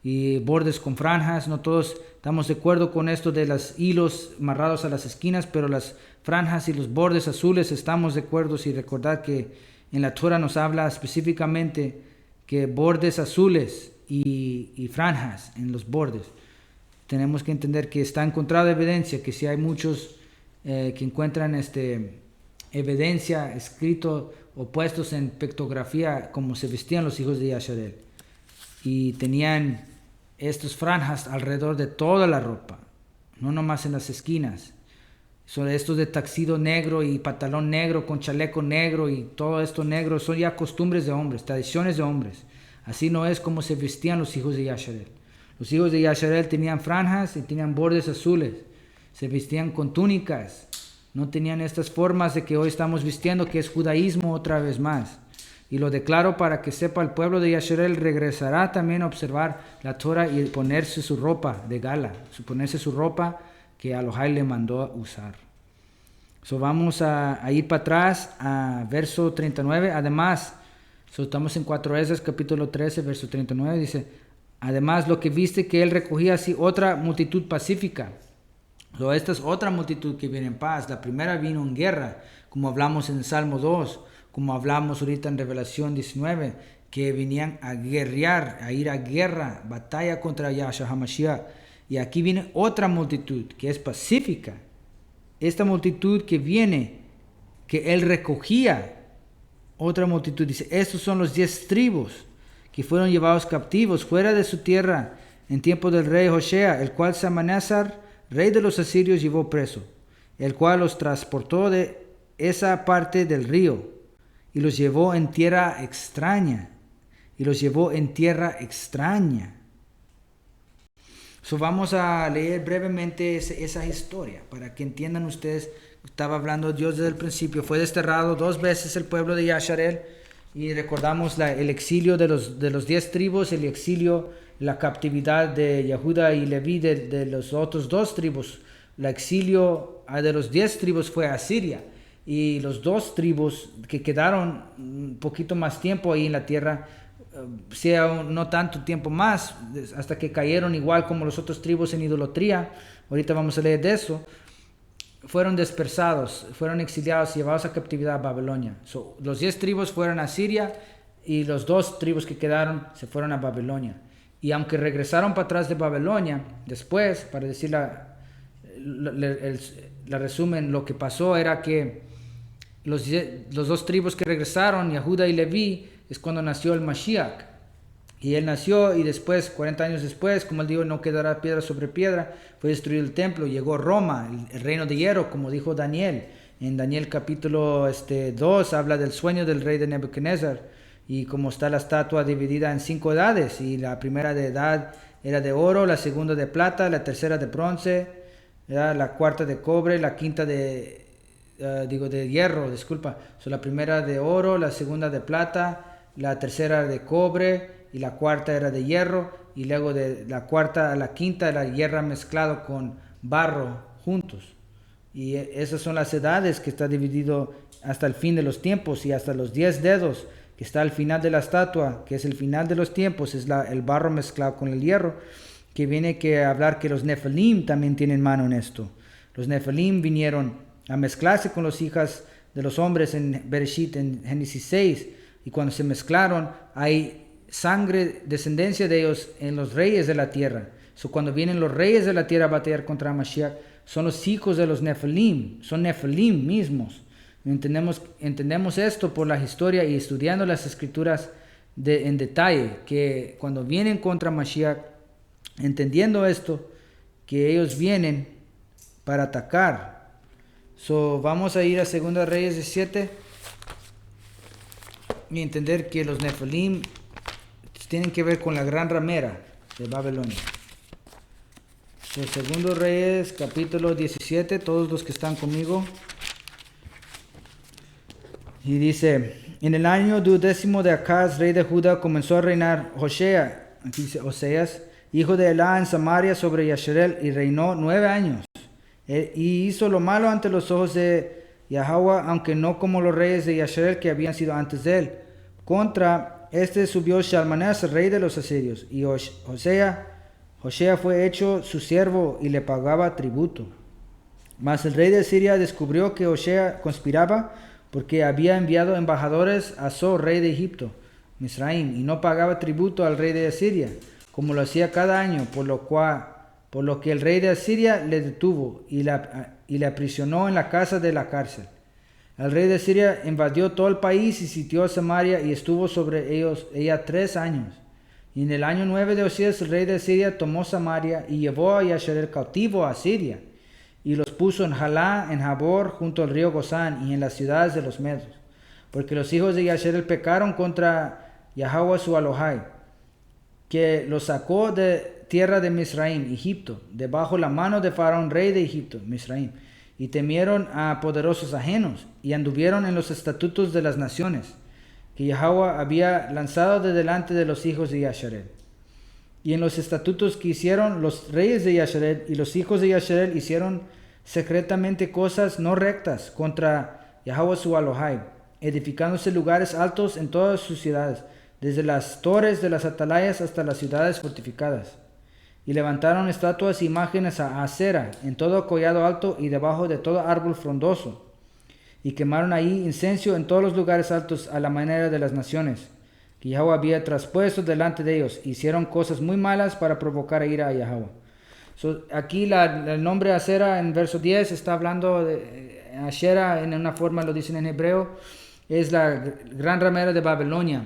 y bordes con franjas. No todos estamos de acuerdo con esto de los hilos amarrados a las esquinas, pero las franjas y los bordes azules estamos de acuerdo. Y recordar que en la Torah nos habla específicamente que bordes azules y franjas en los bordes. Tenemos que entender que está encontrada evidencia, que si hay muchos que encuentran evidencia escrito o puestos en pictografía como se vestían los hijos de Yasharel, y tenían estas franjas alrededor de toda la ropa, no nomás en las esquinas. Son estos de taxido negro y pantalón negro con chaleco negro y todo esto negro, son ya costumbres de hombres, tradiciones de hombres. Así no es como se vestían los hijos de Yasharel. Los hijos de Yasharel tenían franjas y tenían bordes azules. Se vestían con túnicas. No tenían estas formas de que hoy estamos vistiendo, que es judaísmo otra vez más. Y lo declaro para que sepa el pueblo de Yasharel regresará también a observar la Torah y ponerse su ropa de gala, ponerse su ropa que Elohai le mandó a usar. Vamos a ir para atrás a verso 39. Además, estamos en 4 Esdras capítulo 13, verso 39, dice: además, lo que viste que él recogía así otra multitud pacífica. Esta es otra multitud que viene en paz. La primera vino en guerra, como hablamos en el Salmo 2, como hablamos ahorita en Revelación 19, que venían a guerrear, a ir a guerra, batalla contra Yahshua HaMashiach. Y aquí viene otra multitud que es pacífica. Esta multitud que viene, que él recogía, otra multitud, dice, estos son los 10 tribus que fueron llevados captivos fuera de su tierra en tiempo del rey Hoshea, el cual Salmanasar, rey de los asirios, llevó preso, el cual los transportó de esa parte del río y los llevó en tierra extraña. Vamos a leer brevemente esa historia para que entiendan ustedes. Estaba hablando Dios desde el principio. Fue desterrado 2 veces el pueblo de Yasharel. Y recordamos el exilio de los 10 tribus, el exilio, la captividad de Yehuda y Leví de los otros 2 tribus. El exilio de los 10 tribus fue a Siria. Y los 2 tribus que quedaron un poquito más tiempo ahí en la tierra, sea no tanto tiempo más, hasta que cayeron igual como los otros tribus en idolatría. Ahorita vamos a leer de eso. Fueron dispersados, fueron exiliados y llevados a captividad a Babilonia. Los 10 tribus fueron a Siria y los 2 tribus que quedaron se fueron a Babilonia. Y aunque regresaron para atrás de Babilonia, después, para decir la resumen, lo que pasó era que los dos tribus que regresaron, Yehuda y Leví, es cuando nació el Mashiach. Y él nació y después, 40 años después, como él dijo, no quedará piedra sobre piedra, fue destruido el templo, llegó Roma, el reino de hierro, como dijo Daniel. En Daniel capítulo 2 habla del sueño del rey de Nebuchadnezzar y cómo está la estatua dividida en 5 edades, y la primera de edad era de oro, la segunda de plata, la tercera de bronce, la cuarta de cobre, la quinta de hierro, disculpa. La primera de oro, la segunda de plata, la tercera de cobre y la cuarta era de hierro, y luego de la cuarta a la quinta era hierro mezclado con barro juntos. Y esas son las edades que está dividido hasta el fin de los tiempos, y hasta los 10 dedos que está al final de la estatua, que es el final de los tiempos, es el barro mezclado con el hierro, que viene a hablar que los Nefilim también tienen mano en esto. Los Nefilim vinieron a mezclarse con los hijas de los hombres en Bereshit, en Génesis 6, y cuando se mezclaron hay sangre, descendencia de ellos en los reyes de la tierra. Cuando vienen los reyes de la tierra a batallar contra Mashiach, son los hijos de los Nefilim, son Nefilim mismos. Entendemos esto por la historia y estudiando las escrituras en detalle, que cuando vienen contra Mashiach, entendiendo esto, que ellos vienen para atacar. Vamos a ir a 2 Reyes 17 y entender que los Nefilim tienen que ver con la gran ramera de Babilonia. 2 Reyes capítulo 17, todos los que están conmigo. Y dice: en el año 12 de Acaz, rey de Judá, comenzó a reinar Josea, aquí dice Oseas, hijo de Elá, en Samaria sobre Yasharel, y reinó 9 años. Y hizo lo malo ante los ojos de Yahweh, aunque no como los reyes de Yasharel que habían sido antes de él. Contra subió Shalmaneser, rey de los asirios, y Josea fue hecho su siervo y le pagaba tributo. Mas el rey de Siria descubrió que Josea conspiraba, porque había enviado embajadores a So, rey de Egipto, Misraim, y no pagaba tributo al rey de Asiria, como lo hacía cada año, por lo que el rey de Asiria le detuvo y le aprisionó en la casa de la cárcel. El rey de Siria invadió todo el país y sitió a Samaria, y estuvo sobre ella 3 años. Y en el año 9 de Osías, el rey de Siria tomó Samaria y llevó a Yasharel cautivo a Siria, y los puso en Jalá, en Jabor, junto al río Gozán, y en las ciudades de los medos, porque los hijos de Yasharel pecaron contra Yahweh su Elohai, que los sacó de tierra de Misraim, Egipto, debajo la mano de Faraón, rey de Egipto, Misraim, y temieron a poderosos ajenos, y anduvieron en los estatutos de las naciones, que Yahweh había lanzado de delante de los hijos de Yasharel. Y en los estatutos que hicieron los reyes de Yasharel y los hijos de Yasharel, hicieron secretamente cosas no rectas contra Yahweh su Elohai, edificándose lugares altos en todas sus ciudades, desde las torres de las atalayas hasta las ciudades fortificadas. Y levantaron estatuas e imágenes a Asera en todo collado alto y debajo de todo árbol frondoso. Y quemaron ahí incienso en todos los lugares altos a la manera de las naciones, que Yahweh había traspuesto delante de ellos. Hicieron cosas muy malas para provocar ira a Yahweh. Aquí el nombre Asera en verso 10 está hablando de Asherah, en una forma lo dicen en hebreo, es la gran ramera de Babilonia,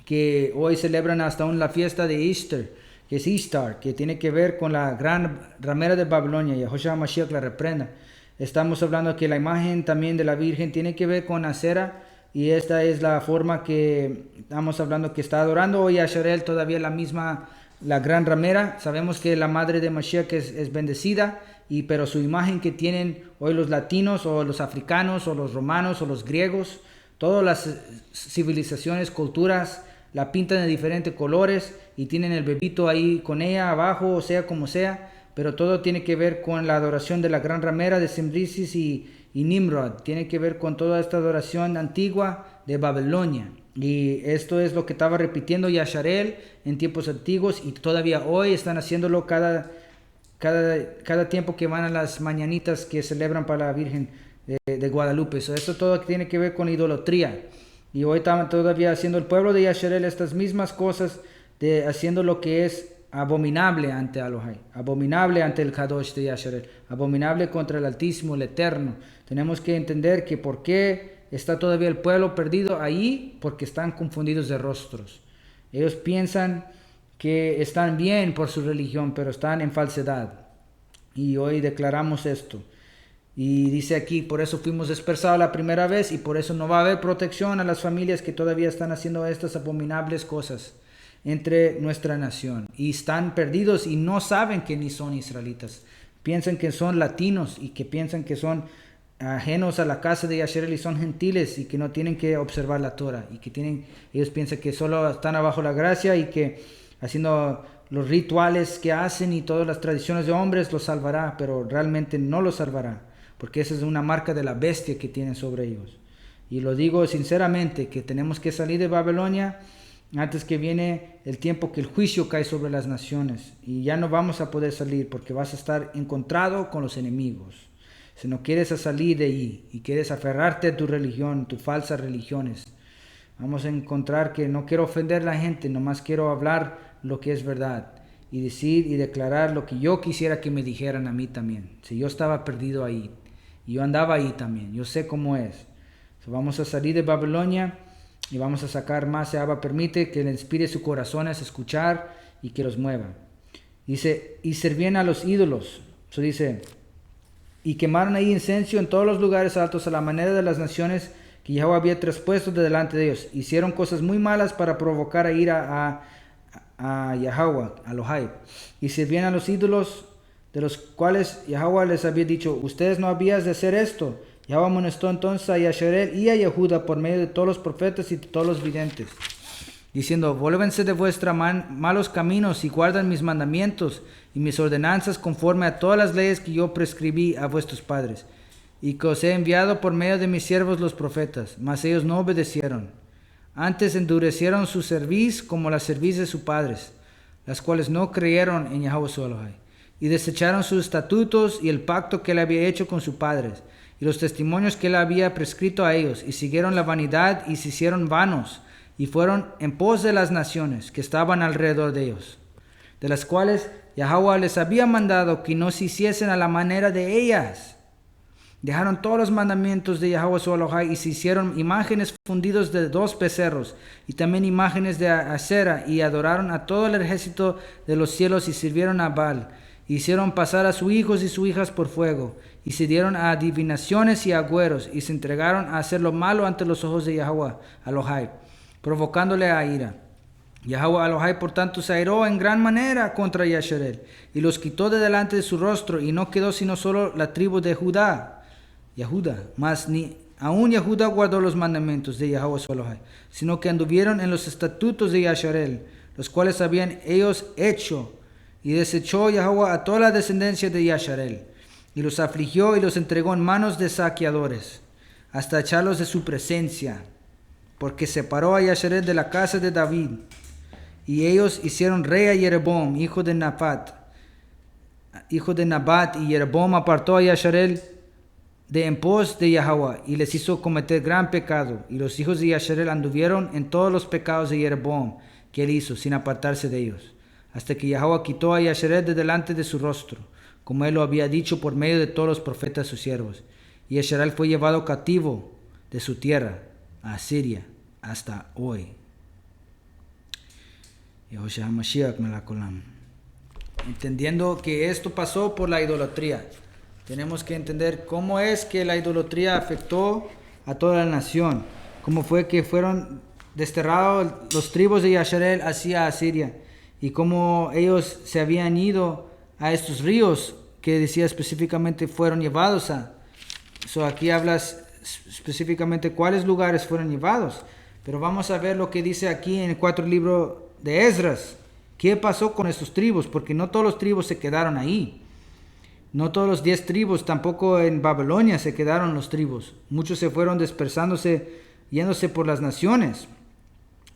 que hoy celebran hasta aún la fiesta de Easter, que es Ishtar, que tiene que ver con la gran ramera de Babilonia. Yahushua Mashiach la reprenda. Estamos hablando que la imagen también de la Virgen tiene que ver con Asera, y esta es la forma que estamos hablando que está adorando hoy a Yasharel, todavía la gran ramera. Sabemos que la madre de Mashiach es bendecida, pero su imagen que tienen hoy los latinos o los africanos o los romanos o los griegos, todas las civilizaciones, culturas, la pintan de diferentes colores y tienen el bebito ahí con ella abajo, o sea como sea, pero todo tiene que ver con la adoración de la gran ramera de Simrisis y Nimrod. Tiene que ver con toda esta adoración antigua de Babilonia. Y esto es lo que estaba repitiendo Yasharel en tiempos antiguos, y todavía hoy están haciéndolo cada tiempo que van a las mañanitas que celebran para la Virgen de Guadalupe. Esto todo tiene que ver con idolatría. Y hoy están todavía haciendo el pueblo de Yasharel estas mismas cosas, haciendo lo que es abominable ante Elohai, abominable ante el Kadosh de Yasharel, abominable contra el Altísimo, el Eterno. Tenemos que entender que por qué está todavía el pueblo perdido ahí, porque están confundidos de rostros. Ellos piensan que están bien por su religión, pero están en falsedad. Y hoy declaramos esto. Y dice aquí, por eso fuimos dispersados la primera vez y por eso no va a haber protección a las familias que todavía están haciendo estas abominables cosas entre nuestra nación. Y están perdidos y no saben que ni son israelitas. Piensan que son latinos y que piensan que son ajenos a la casa de Yasharel y son gentiles y que no tienen que observar la Torah. Y que ellos piensan que solo están abajo la gracia y que haciendo los rituales que hacen y todas las tradiciones de hombres los salvará, pero realmente no los salvará, porque esa es una marca de la bestia que tienen sobre ellos. Y lo digo sinceramente, que tenemos que salir de Babilonia antes que viene el tiempo que el juicio cae sobre las naciones, y ya no vamos a poder salir porque vas a estar encontrado con los enemigos. Si no quieres salir de ahí y quieres aferrarte a tu religión, tus falsas religiones, vamos a encontrar que no quiero ofender a la gente, nomás quiero hablar lo que es verdad y decir y declarar lo que yo quisiera que me dijeran a mí también. Si yo estaba perdido ahí, y yo andaba ahí también, yo sé cómo es. Vamos a salir de Babilonia y vamos a sacar más. Si Abba permite que le inspire su corazón a escuchar y que los mueva. Dice, y servían a los ídolos. Eso dice, y quemaron ahí incenso en todos los lugares altos a la manera de las naciones que Yahweh había traspuesto de delante de ellos. Hicieron cosas muy malas para provocar a ira a Yahweh, a Elohai. Y servían a los ídolos de los cuales Yahweh les había dicho, ustedes no habían de hacer esto. Yahweh amonestó entonces a Yasharel y a Yehuda por medio de todos los profetas y de todos los videntes, diciendo, vuélvense de vuestros malos caminos y guardan mis mandamientos y mis ordenanzas conforme a todas las leyes que yo prescribí a vuestros padres, y que os he enviado por medio de mis siervos los profetas, mas ellos no obedecieron. Antes endurecieron su cerviz como la cerviz de sus padres, las cuales no creyeron en Yahweh su Elohai, y desecharon sus estatutos y el pacto que él había hecho con sus padres, y los testimonios que él había prescrito a ellos, y siguieron la vanidad y se hicieron vanos, y fueron en pos de las naciones que estaban alrededor de ellos, de las cuales Yahweh les había mandado que no se hiciesen a la manera de ellas. Dejaron todos los mandamientos de Yahweh su Elohai y se hicieron imágenes fundidos de 2 becerros y también imágenes de acera, y adoraron a todo el ejército de los cielos y sirvieron a Baal. Hicieron pasar a sus hijos y sus hijas por fuego, y se dieron a adivinaciones y agüeros, y se entregaron a hacer lo malo ante los ojos de Yahweh Elohai, provocándole a ira. Yahweh Elohai por tanto se airó en gran manera contra Yasharel, y los quitó de delante de su rostro, y no quedó sino solo la tribu de Yahuda, mas ni aún Yahuda guardó los mandamientos de Yahweh su Elohai, sino que anduvieron en los estatutos de Yasharel, los cuales habían ellos hecho. Y desechó Yahweh a toda la descendencia de Yasharel, y los afligió y los entregó en manos de saqueadores, hasta echarlos de su presencia, porque separó a Yasharel de la casa de David. Y ellos hicieron rey a Jeroboam, hijo de Nabat, y Jeroboam apartó a Yasharel de en pos de Yahweh, y les hizo cometer gran pecado. Y los hijos de Yasharel anduvieron en todos los pecados de Jeroboam que él hizo, sin apartarse de ellos, hasta que Yahweh quitó a Yasharel de delante de su rostro, como él lo había dicho por medio de todos los profetas sus siervos. Y Yasharel fue llevado cautivo de su tierra a Asiria hasta hoy. Yehoshua HaMashiach Melakolam. Entendiendo que esto pasó por la idolatría, tenemos que entender cómo es que la idolatría afectó a toda la nación, cómo fue que fueron desterrados los tribus de Yasharel hacia Asiria, y cómo ellos se habían ido a estos ríos que decía específicamente fueron llevados a. Aquí hablas específicamente cuáles lugares fueron llevados. Pero vamos a ver lo que dice aquí en el 4 libro de Esdras. ¿Qué pasó con estos tribus? Porque no todos los tribus se quedaron ahí. No todos los 10 tribus, tampoco en Babilonia se quedaron los tribus. Muchos se fueron dispersándose, yéndose por las naciones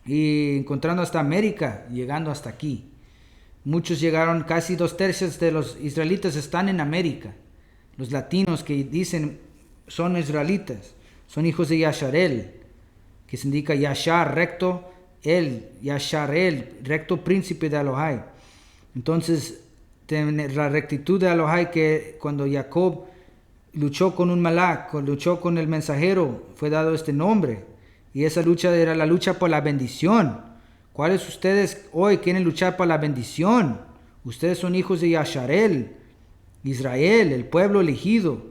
y encontrando hasta América, llegando hasta aquí. Muchos llegaron, casi 2/3 de los israelitas están en América. Los latinos que dicen son israelitas, son hijos de Yasharel, que se indica Yashar, recto, Yasharel, recto príncipe de Elohai. Entonces, la rectitud de Elohai, que cuando Jacob luchó con un malak, luchó con el mensajero, fue dado este nombre. Y esa lucha era la lucha por la bendición. ¿Cuáles ustedes hoy quieren luchar por la bendición? Ustedes son hijos de Yasharel, Israel, el pueblo elegido.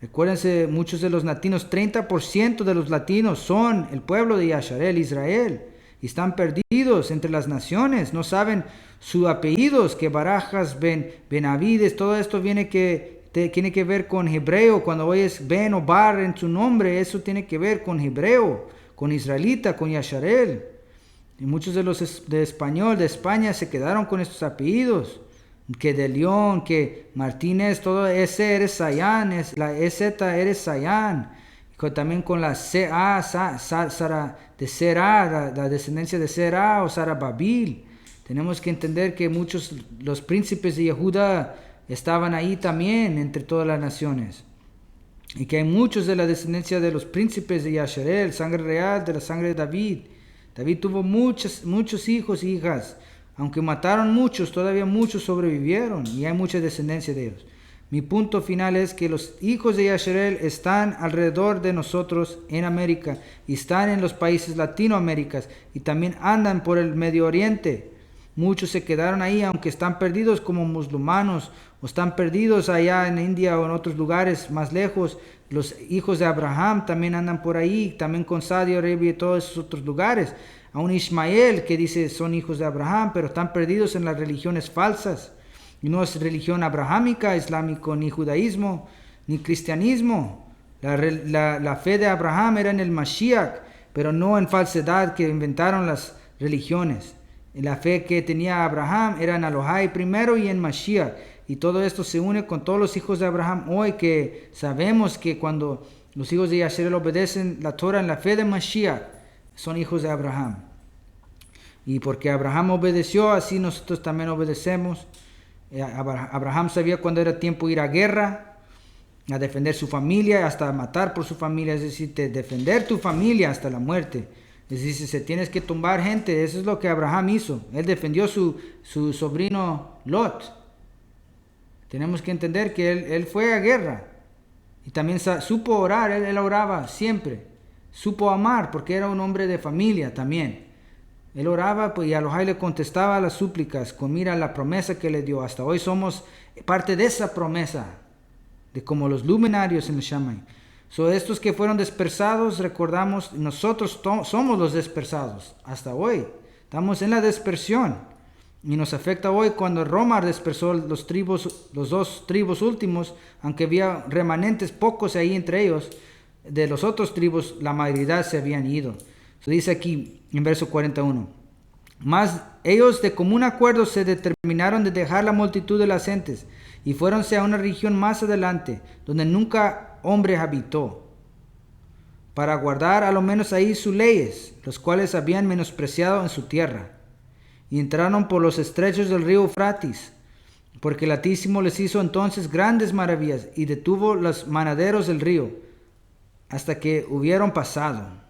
Recuérdense, muchos de los latinos, 30% de los latinos son el pueblo de Yasharel, Israel. Y están perdidos entre las naciones, no saben sus apellidos, que Barajas, Benavides, todo esto tiene que ver con hebreo. Cuando oyes Ben o Bar en su nombre, eso tiene que ver con hebreo, con israelita, con Yasharel. Y muchos de los de español, de España, se quedaron con estos apellidos. Que de León, que Martínez, todo ese eres Sayán, la EZ eres Sayán. También con la CA, Sara, de Será, la descendencia de Será o Sara Babil. Tenemos que entender que muchos, los príncipes de Yehuda estaban ahí también entre todas las naciones. Y que hay muchos de la descendencia de los príncipes de Yasharel, sangre real de la sangre de David. David tuvo muchos hijos e hijas. Aunque mataron muchos, todavía muchos sobrevivieron y hay mucha descendencia de ellos. Mi punto final es que los hijos de Yasharel están alrededor de nosotros en América y están en los países latinoamericanos y también andan por el Medio Oriente. Muchos se quedaron ahí, aunque están perdidos como musulmanos o están perdidos allá en India o en otros lugares más lejos. Los hijos de Abraham también andan por ahí, también con Saudi Arabia y todos esos otros lugares. A un Ismael que dice son hijos de Abraham, pero están perdidos en las religiones falsas. Y no es religión abrahámica, islámico, ni judaísmo, ni cristianismo. La fe de Abraham era en el Mashiach, pero no en falsedad que inventaron las religiones. La fe que tenía Abraham era en Elohai primero y en Mashiach. Y todo esto se une con todos los hijos de Abraham hoy, que sabemos que cuando los hijos de Yasharel obedecen la Torah en la fe de Mashiach, son hijos de Abraham. Y porque Abraham obedeció, así nosotros también obedecemos. Abraham sabía cuando era tiempo de ir a guerra, a defender su familia, hasta matar por su familia, es decir, defender tu familia hasta la muerte. Es decir, si tienes que tumbar gente, eso es lo que Abraham hizo. Él defendió su sobrino Lot. Tenemos que entender que él fue a guerra. Y también supo orar, él oraba siempre. Supo amar, porque era un hombre de familia también. Él oraba y Elohai le contestaba a las súplicas con mira la promesa que le dio. Hasta hoy somos parte de esa promesa, de como los luminarios en el Shammai. Estos que fueron dispersados, recordamos, nosotros somos los dispersados hasta hoy. Estamos en la dispersión y nos afecta hoy cuando Roma dispersó los dos tribus últimos, aunque había remanentes pocos ahí entre ellos. De los otros tribus, la mayoría se habían ido. Dice aquí en verso 41. Mas ellos de común acuerdo se determinaron de dejar la multitud de las gentes y fuéronse a una región más adelante, donde nunca hombre habitó, para guardar a lo menos ahí sus leyes, los cuales habían menospreciado en su tierra. Y entraron por los estrechos del río Eufrates, porque el Altísimo les hizo entonces grandes maravillas y detuvo los manaderos del río hasta que hubieron pasado.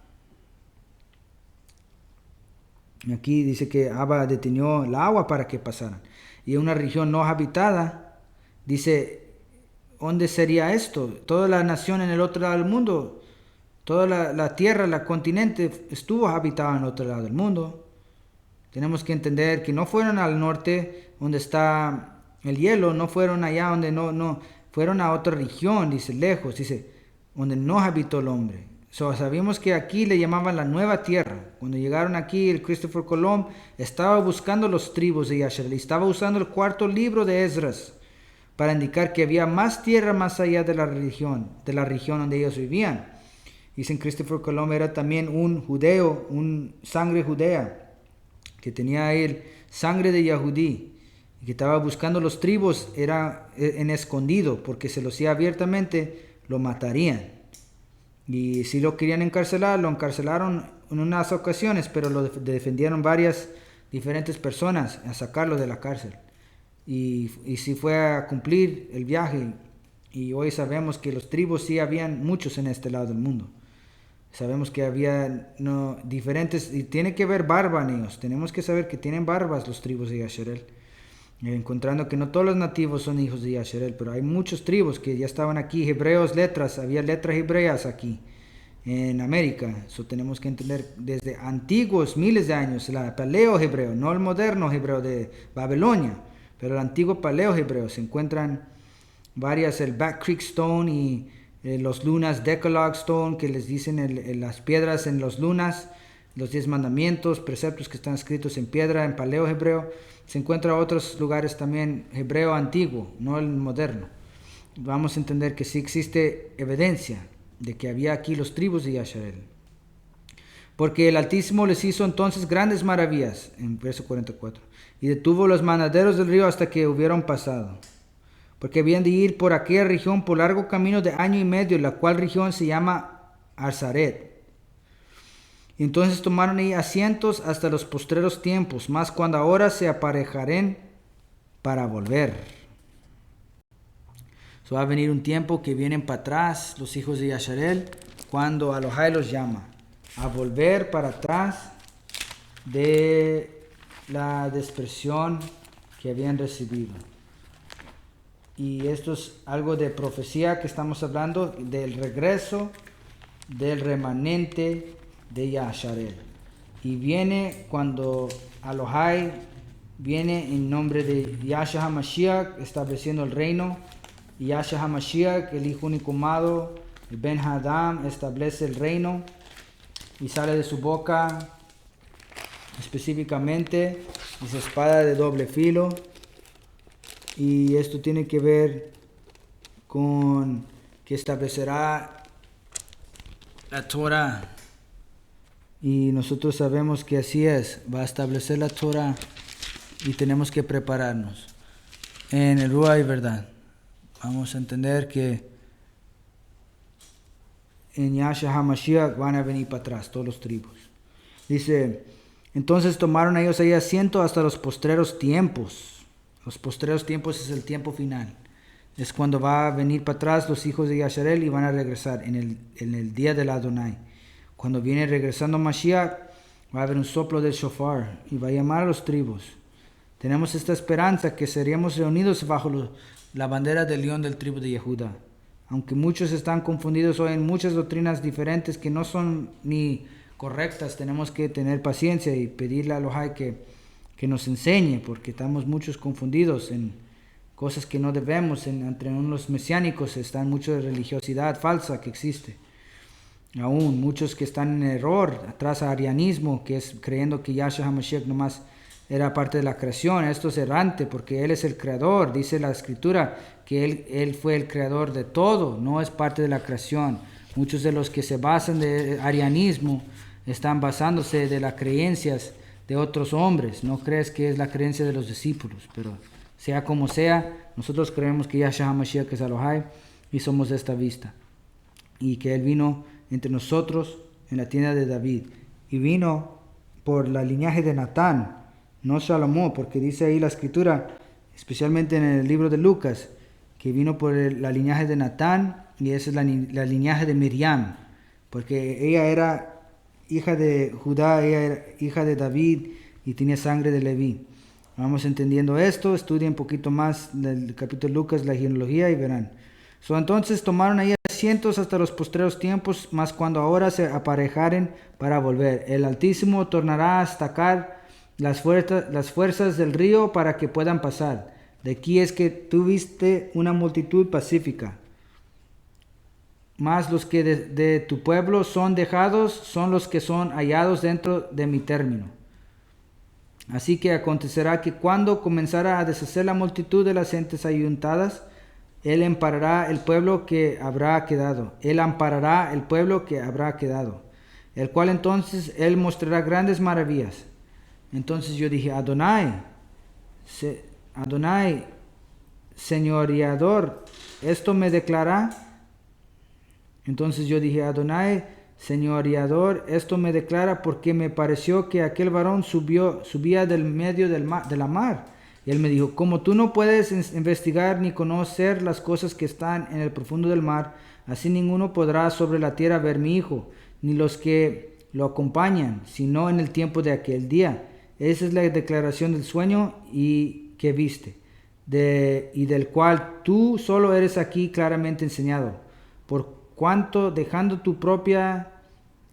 Aquí dice que Abba detenió el agua para que pasaran. Y una región no habitada, dice, ¿dónde sería esto? Toda la nación en el otro lado del mundo, toda la tierra, el continente estuvo habitado en el otro lado del mundo. Tenemos que entender que no fueron al norte donde está el hielo, no fueron allá donde no fueron a otra región, dice, lejos, dice, donde no habitó el hombre. Sabíamos que aquí le llamaban la nueva tierra. Cuando llegaron aquí, el Christopher Colomb estaba buscando los tribus de Yasharel, estaba usando el cuarto libro de Esdras para indicar que había más tierra más allá de la región donde ellos vivían. Dicen Christopher Colomb era también un judeo, un sangre judea, que tenía él sangre de Yahudí, y que estaba buscando los tribus, era en escondido, porque si lo hacía abiertamente, lo matarían. Y si lo querían encarcelar, lo encarcelaron en unas ocasiones, pero lo defendieron varias diferentes personas a sacarlo de la cárcel. Y si fue a cumplir el viaje, y hoy sabemos que los tribus sí habían muchos en este lado del mundo. Sabemos que había diferentes, y tiene que haber barba en ellos. Tenemos que saber que tienen barbas los tribus de Yasharel. encontrando que no todos los nativos son hijos de Yasharel, pero hay muchos tribus que ya estaban aquí, hebreos, letras, había letras hebreas aquí en América. Eso tenemos que entender desde antiguos, miles de años, el paleo hebreo, no el moderno hebreo de Babilonia, pero el antiguo paleo hebreo. Se encuentran varias, el Back Creek Stone y los lunas Decalogue Stone, que les dicen las piedras en los lunas, los 10 mandamientos, preceptos que están escritos en piedra, en paleo hebreo. Se encuentra otros lugares también hebreo antiguo, no el moderno. Vamos a entender que sí existe evidencia de que había aquí los tribus de Yasharel. Porque el Altísimo les hizo entonces grandes maravillas, en verso 44, y detuvo los manaderos del río hasta que hubieron pasado. Porque habían de ir por aquella región por largo camino de año y medio, la cual región se llama Arzaret. Entonces tomaron ahí asientos hasta los postreros tiempos, mas cuando ahora se aparejaren para volver. So va a venir un tiempo que vienen para atrás los hijos de Yasharel, cuando Elohai los llama a volver para atrás de la dispersión que habían recibido. Y esto es algo de profecía que estamos hablando, del regreso del remanente de Yasharel. Y viene cuando Elohai viene en nombre de Yahshua HaMashiach, estableciendo el reino. Yahshua HaMashiach, el hijo único amado, el Ben Hadam, establece el reino y sale de su boca específicamente esa espada de doble filo. Y esto tiene que ver con que establecerá la Torah. Y nosotros sabemos que así es, va a establecer la Torah y tenemos que prepararnos en el Ruach y verdad. Vamos a entender que en Yahshua HaMashiach van a venir para atrás todos los tribus. Dice, entonces tomaron ellos ahí asiento hasta los postreros tiempos. Los postreros tiempos es el tiempo final. Es cuando va a venir para atrás los hijos de Yasharel y van a regresar en el día del Adonai. Cuando viene regresando Mashiach, va a haber un soplo del shofar y va a llamar a los tribus. Tenemos esta esperanza que seríamos reunidos bajo la bandera del león del tribu de Yehuda. Aunque muchos están confundidos hoy en muchas doctrinas diferentes que no son ni correctas, tenemos que tener paciencia y pedirle a Elohai que nos enseñe, porque estamos muchos confundidos en cosas que no debemos. Entre los mesiánicos está mucha religiosidad falsa que existe. Aún muchos que están en error, atrás a arianismo, que es creyendo que Yahshua HaMashiach nomás era parte de la creación. Esto es errante porque Él es el creador. Dice la Escritura que Él fue el creador de todo, no es parte de la creación. Muchos de los que se basan de arianismo están basándose de las creencias de otros hombres. No crees que es la creencia de los discípulos, pero sea como sea, nosotros creemos que Yahshua HaMashiach es Elohai y somos de esta vista. Y que Él vino entre nosotros en la tienda de David. Y vino por la linaje de Natán, no Salomón, porque dice ahí la Escritura, especialmente en el libro de Lucas, que vino por la linaje de Natán, y esa es la linaje de Miriam, porque ella era hija de Judá, ella era hija de David y tenía sangre de Leví. Vamos entendiendo esto, estudien un poquito más del capítulo de Lucas, la genealogía, y verán. Entonces tomaron ahí asientos hasta los postreros tiempos, mas cuando ahora se aparejaren para volver, el Altísimo tornará a estacar las fuerzas del río para que puedan pasar. De aquí es que tuviste una multitud pacífica. Mas los que de tu pueblo son dejados son los que son hallados dentro de mi término. Así que acontecerá que cuando comenzara a deshacer la multitud de las gentes ayuntadas, Él amparará el pueblo que habrá quedado. Él amparará el pueblo que habrá quedado. El cual entonces Él mostrará grandes maravillas. Entonces yo dije, Adonai, señoreador, ¿esto me declara? Entonces yo dije, Adonai, señoreador, esto me declara porque me pareció que aquel varón subía del medio de la mar. Y él me dijo, como tú no puedes investigar ni conocer las cosas que están en el profundo del mar, así ninguno podrá sobre la tierra ver mi hijo, ni los que lo acompañan, sino en el tiempo de aquel día. Esa es la declaración del sueño y que viste, y del cual tú solo eres aquí claramente enseñado, por cuanto dejando tu propia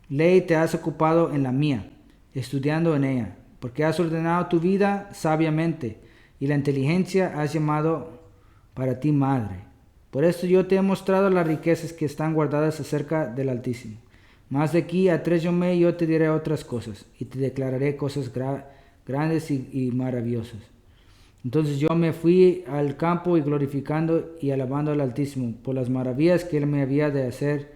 ley te has ocupado en la mía, estudiando en ella, porque has ordenado tu vida sabiamente, y la inteligencia has llamado para ti madre. Por esto yo te he mostrado las riquezas que están guardadas acerca del Altísimo. Mas de aquí a 3 yo te diré otras cosas, y te declararé cosas grandes y maravillosas. Entonces yo me fui al campo y glorificando y alabando al Altísimo por las maravillas que él me había de hacer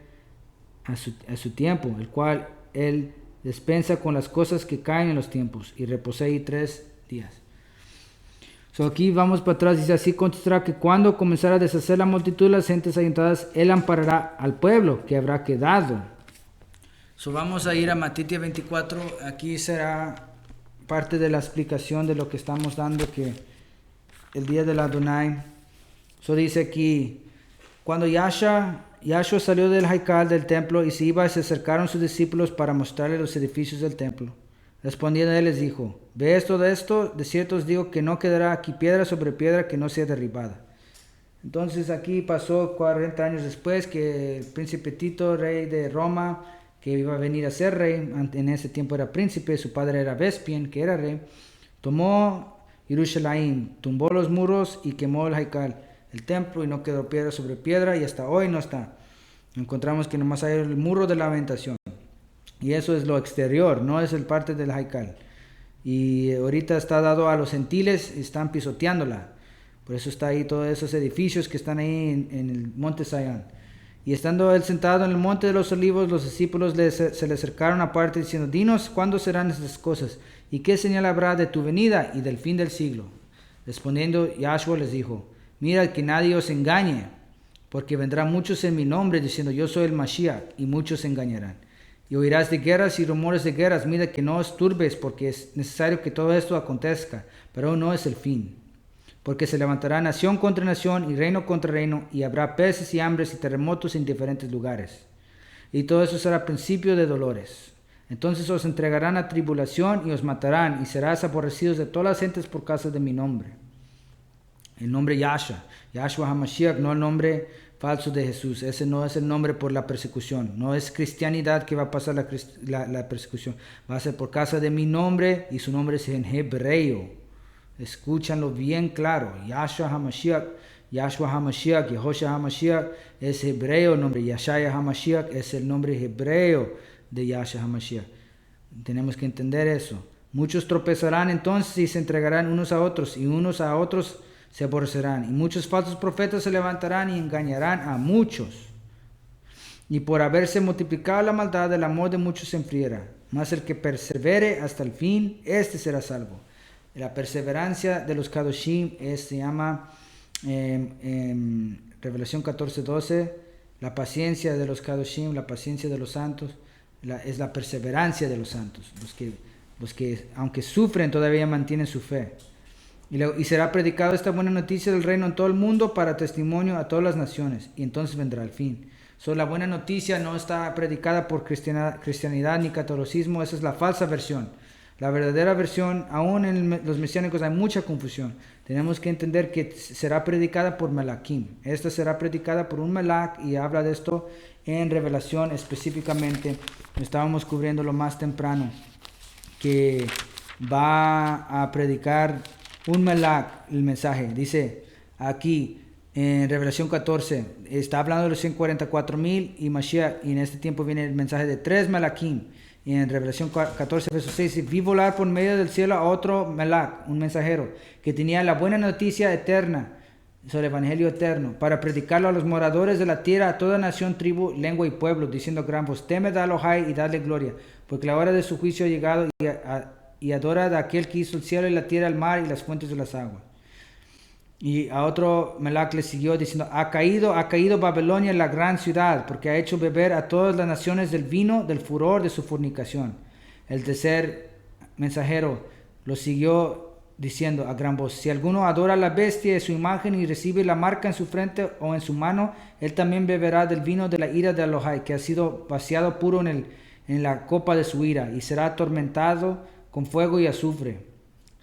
a su tiempo, el cual él dispensa con las cosas que caen en los tiempos, y reposé ahí 3 días. Aquí vamos para atrás, dice: así contestará que cuando comenzara a deshacer la multitud de las gentes ayuntadas, él amparará al pueblo que habrá quedado. Vamos a ir a Mateo 24, aquí será parte de la explicación de lo que estamos dando, que el día del Adonai. Dice aquí: cuando Yahshua salió del Haikal del templo y se iba, se acercaron sus discípulos para mostrarle los edificios del templo. Respondiendo él les dijo: ¿ves todo esto? De cierto os digo que no quedará aquí piedra sobre piedra que no sea derribada. Entonces aquí pasó 40 años después que el príncipe Tito, rey de Roma, que iba a venir a ser rey, en ese tiempo era príncipe, su padre era Vespasiano, que era rey, tomó Jerusalén, tumbó los muros y quemó el Haikal, el templo, y no quedó piedra sobre piedra, y hasta hoy no está. Encontramos que nomás hay el muro de lamentación. Y eso es lo exterior, no es el parte del Haikal. Y ahorita está dado a los gentiles, están pisoteándola. Por eso está ahí todos esos edificios que están ahí en el monte Sayán. Y estando él sentado en el monte de los olivos, los discípulos se le acercaron aparte diciendo: dinos, ¿cuándo serán estas cosas? ¿Y qué señal habrá de tu venida y del fin del siglo? Respondiendo, Yahshua les dijo: mirad que nadie os engañe, porque vendrán muchos en mi nombre diciendo: yo soy el Mashiach, y muchos se engañarán. Y oirás de guerras y rumores de guerras. Mira que no os turbes, porque es necesario que todo esto acontezca, pero aún no es el fin. Porque se levantará nación contra nación y reino contra reino, y habrá pestes y hambres y terremotos en diferentes lugares. Y todo eso será principio de dolores. Entonces os entregarán a tribulación y os matarán, y serás aborrecidos de todas las gentes por causa de mi nombre. El nombre Yahshua HaMashiach, no el nombre falso de Jesús. Ese no es el nombre por la persecución. No es cristianidad que va a pasar la persecución. Va a ser por causa de mi nombre, y su nombre es en hebreo. Escúchanlo bien claro. Yahshua HaMashiach, Yehoshua HaMashiach es hebreo. El nombre Yeshaya HaMashiach es el nombre hebreo de Yahshua HaMashiach. Tenemos que entender eso. Muchos tropezarán entonces y se entregarán unos a otros, y unos a otros se aborrecerán. Y muchos falsos profetas se levantarán y engañarán a muchos. Y por haberse multiplicado la maldad, el amor de muchos se enfriará. Mas el que persevere hasta el fin, este será salvo. La perseverancia de los Kadoshim se llama Revelación 14:12. La paciencia de los Kadoshim, la paciencia de los santos, es la perseverancia de los santos. Los que aunque sufren todavía mantienen su fe. Y será predicado esta buena noticia del reino en todo el mundo para testimonio a todas las naciones, y entonces vendrá el fin. La buena noticia no está predicada por cristianidad ni catolicismo. Esa es la falsa versión. La verdadera versión, aún en los mesiánicos hay mucha confusión. Tenemos que entender que será predicada por Malakim. Esta será predicada por un Malak, y habla de esto en Revelación específicamente. Estábamos cubriendo lo más temprano, que va a predicar un Malak el mensaje. Dice aquí en Revelación 14, está hablando de los 144,000 y Mashiach, y en este tiempo viene el mensaje de 3 Malakim. Y en Revelación 14, verso 6, dice: vi volar por medio del cielo a otro Malak, un mensajero, que tenía la buena noticia eterna, sobre el evangelio eterno, para predicarlo a los moradores de la tierra, a toda nación, tribu, lengua y pueblo, diciendo a gran voz: temed a Elohai y dadle gloria, porque la hora de su juicio ha llegado, y adora a aquel que hizo el cielo y la tierra, el mar y las fuentes de las aguas. Y a otro Malak le siguió diciendo: ha caído Babilonia, la gran ciudad, porque ha hecho beber a todas las naciones del vino del furor de su fornicación. El tercer mensajero lo siguió diciendo a gran voz: si alguno adora a la bestia de su imagen y recibe la marca en su frente o en su mano, él también beberá del vino de la ira de Elohai, que ha sido vaciado puro en la copa de su ira, y será atormentado con fuego y azufre.